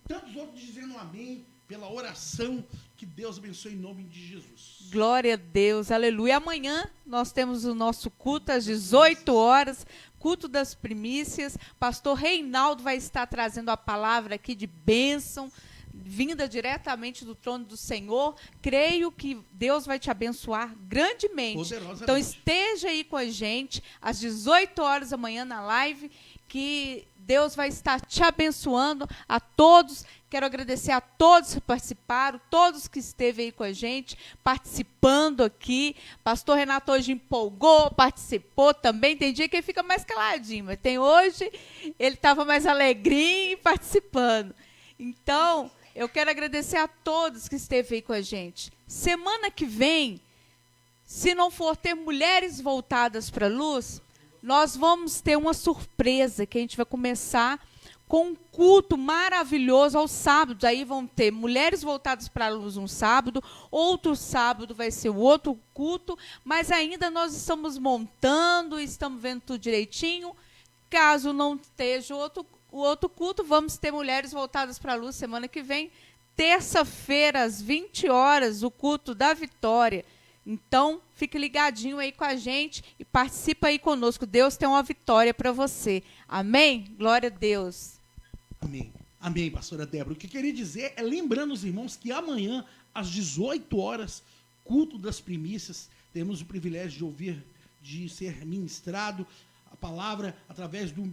tantos outros dizendo amém pela oração. Que Deus abençoe em nome de Jesus. Glória a Deus, aleluia. Amanhã nós temos o nosso culto às 18 horas, culto das primícias. Pastor Reinaldo vai estar trazendo a palavra aqui de bênção, vinda diretamente do trono do Senhor. Creio que Deus vai te abençoar grandemente. Então esteja aí com a gente às 18 horas da manhã na live, que Deus vai estar te abençoando a todos. Quero agradecer a todos que participaram, todos que esteve aí com a gente, participando aqui. Pastor Renato hoje empolgou, participou também. Tem dia que ele fica mais caladinho, mas tem hoje, ele estava mais alegrinho participando. Então, eu quero agradecer a todos que esteve aí com a gente. Semana que vem, se não for ter mulheres voltadas para a luz, nós vamos ter uma surpresa, que a gente vai começar com um culto maravilhoso aos sábados. Aí vão ter mulheres voltadas para a luz um sábado, outro sábado vai ser o outro culto, mas ainda nós estamos montando, estamos vendo tudo direitinho. Caso não esteja o outro culto, vamos ter mulheres voltadas para a luz semana que vem, terça-feira, às 20 horas, o culto da Vitória. Então, fique ligadinho aí com a gente e participa aí conosco. Deus tem uma vitória para você. Amém? Glória a Deus. Amém. Amém, pastora Débora. O que eu queria dizer é, lembrando os irmãos, que amanhã, às 18 horas, culto das primícias, temos o privilégio de ouvir, de ser ministrado a palavra através do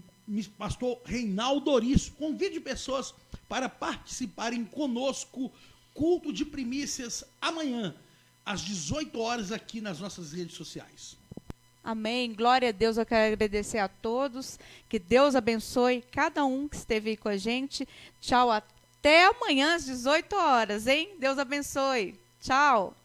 pastor Reinaldo Ouriço. Convide pessoas para participarem conosco, culto de primícias amanhã, às 18 horas, aqui nas nossas redes sociais. Amém. Glória a Deus. Eu quero agradecer a todos. Que Deus abençoe cada um que esteve aí com a gente. Tchau. Até amanhã às 18 horas, hein? Deus abençoe. Tchau.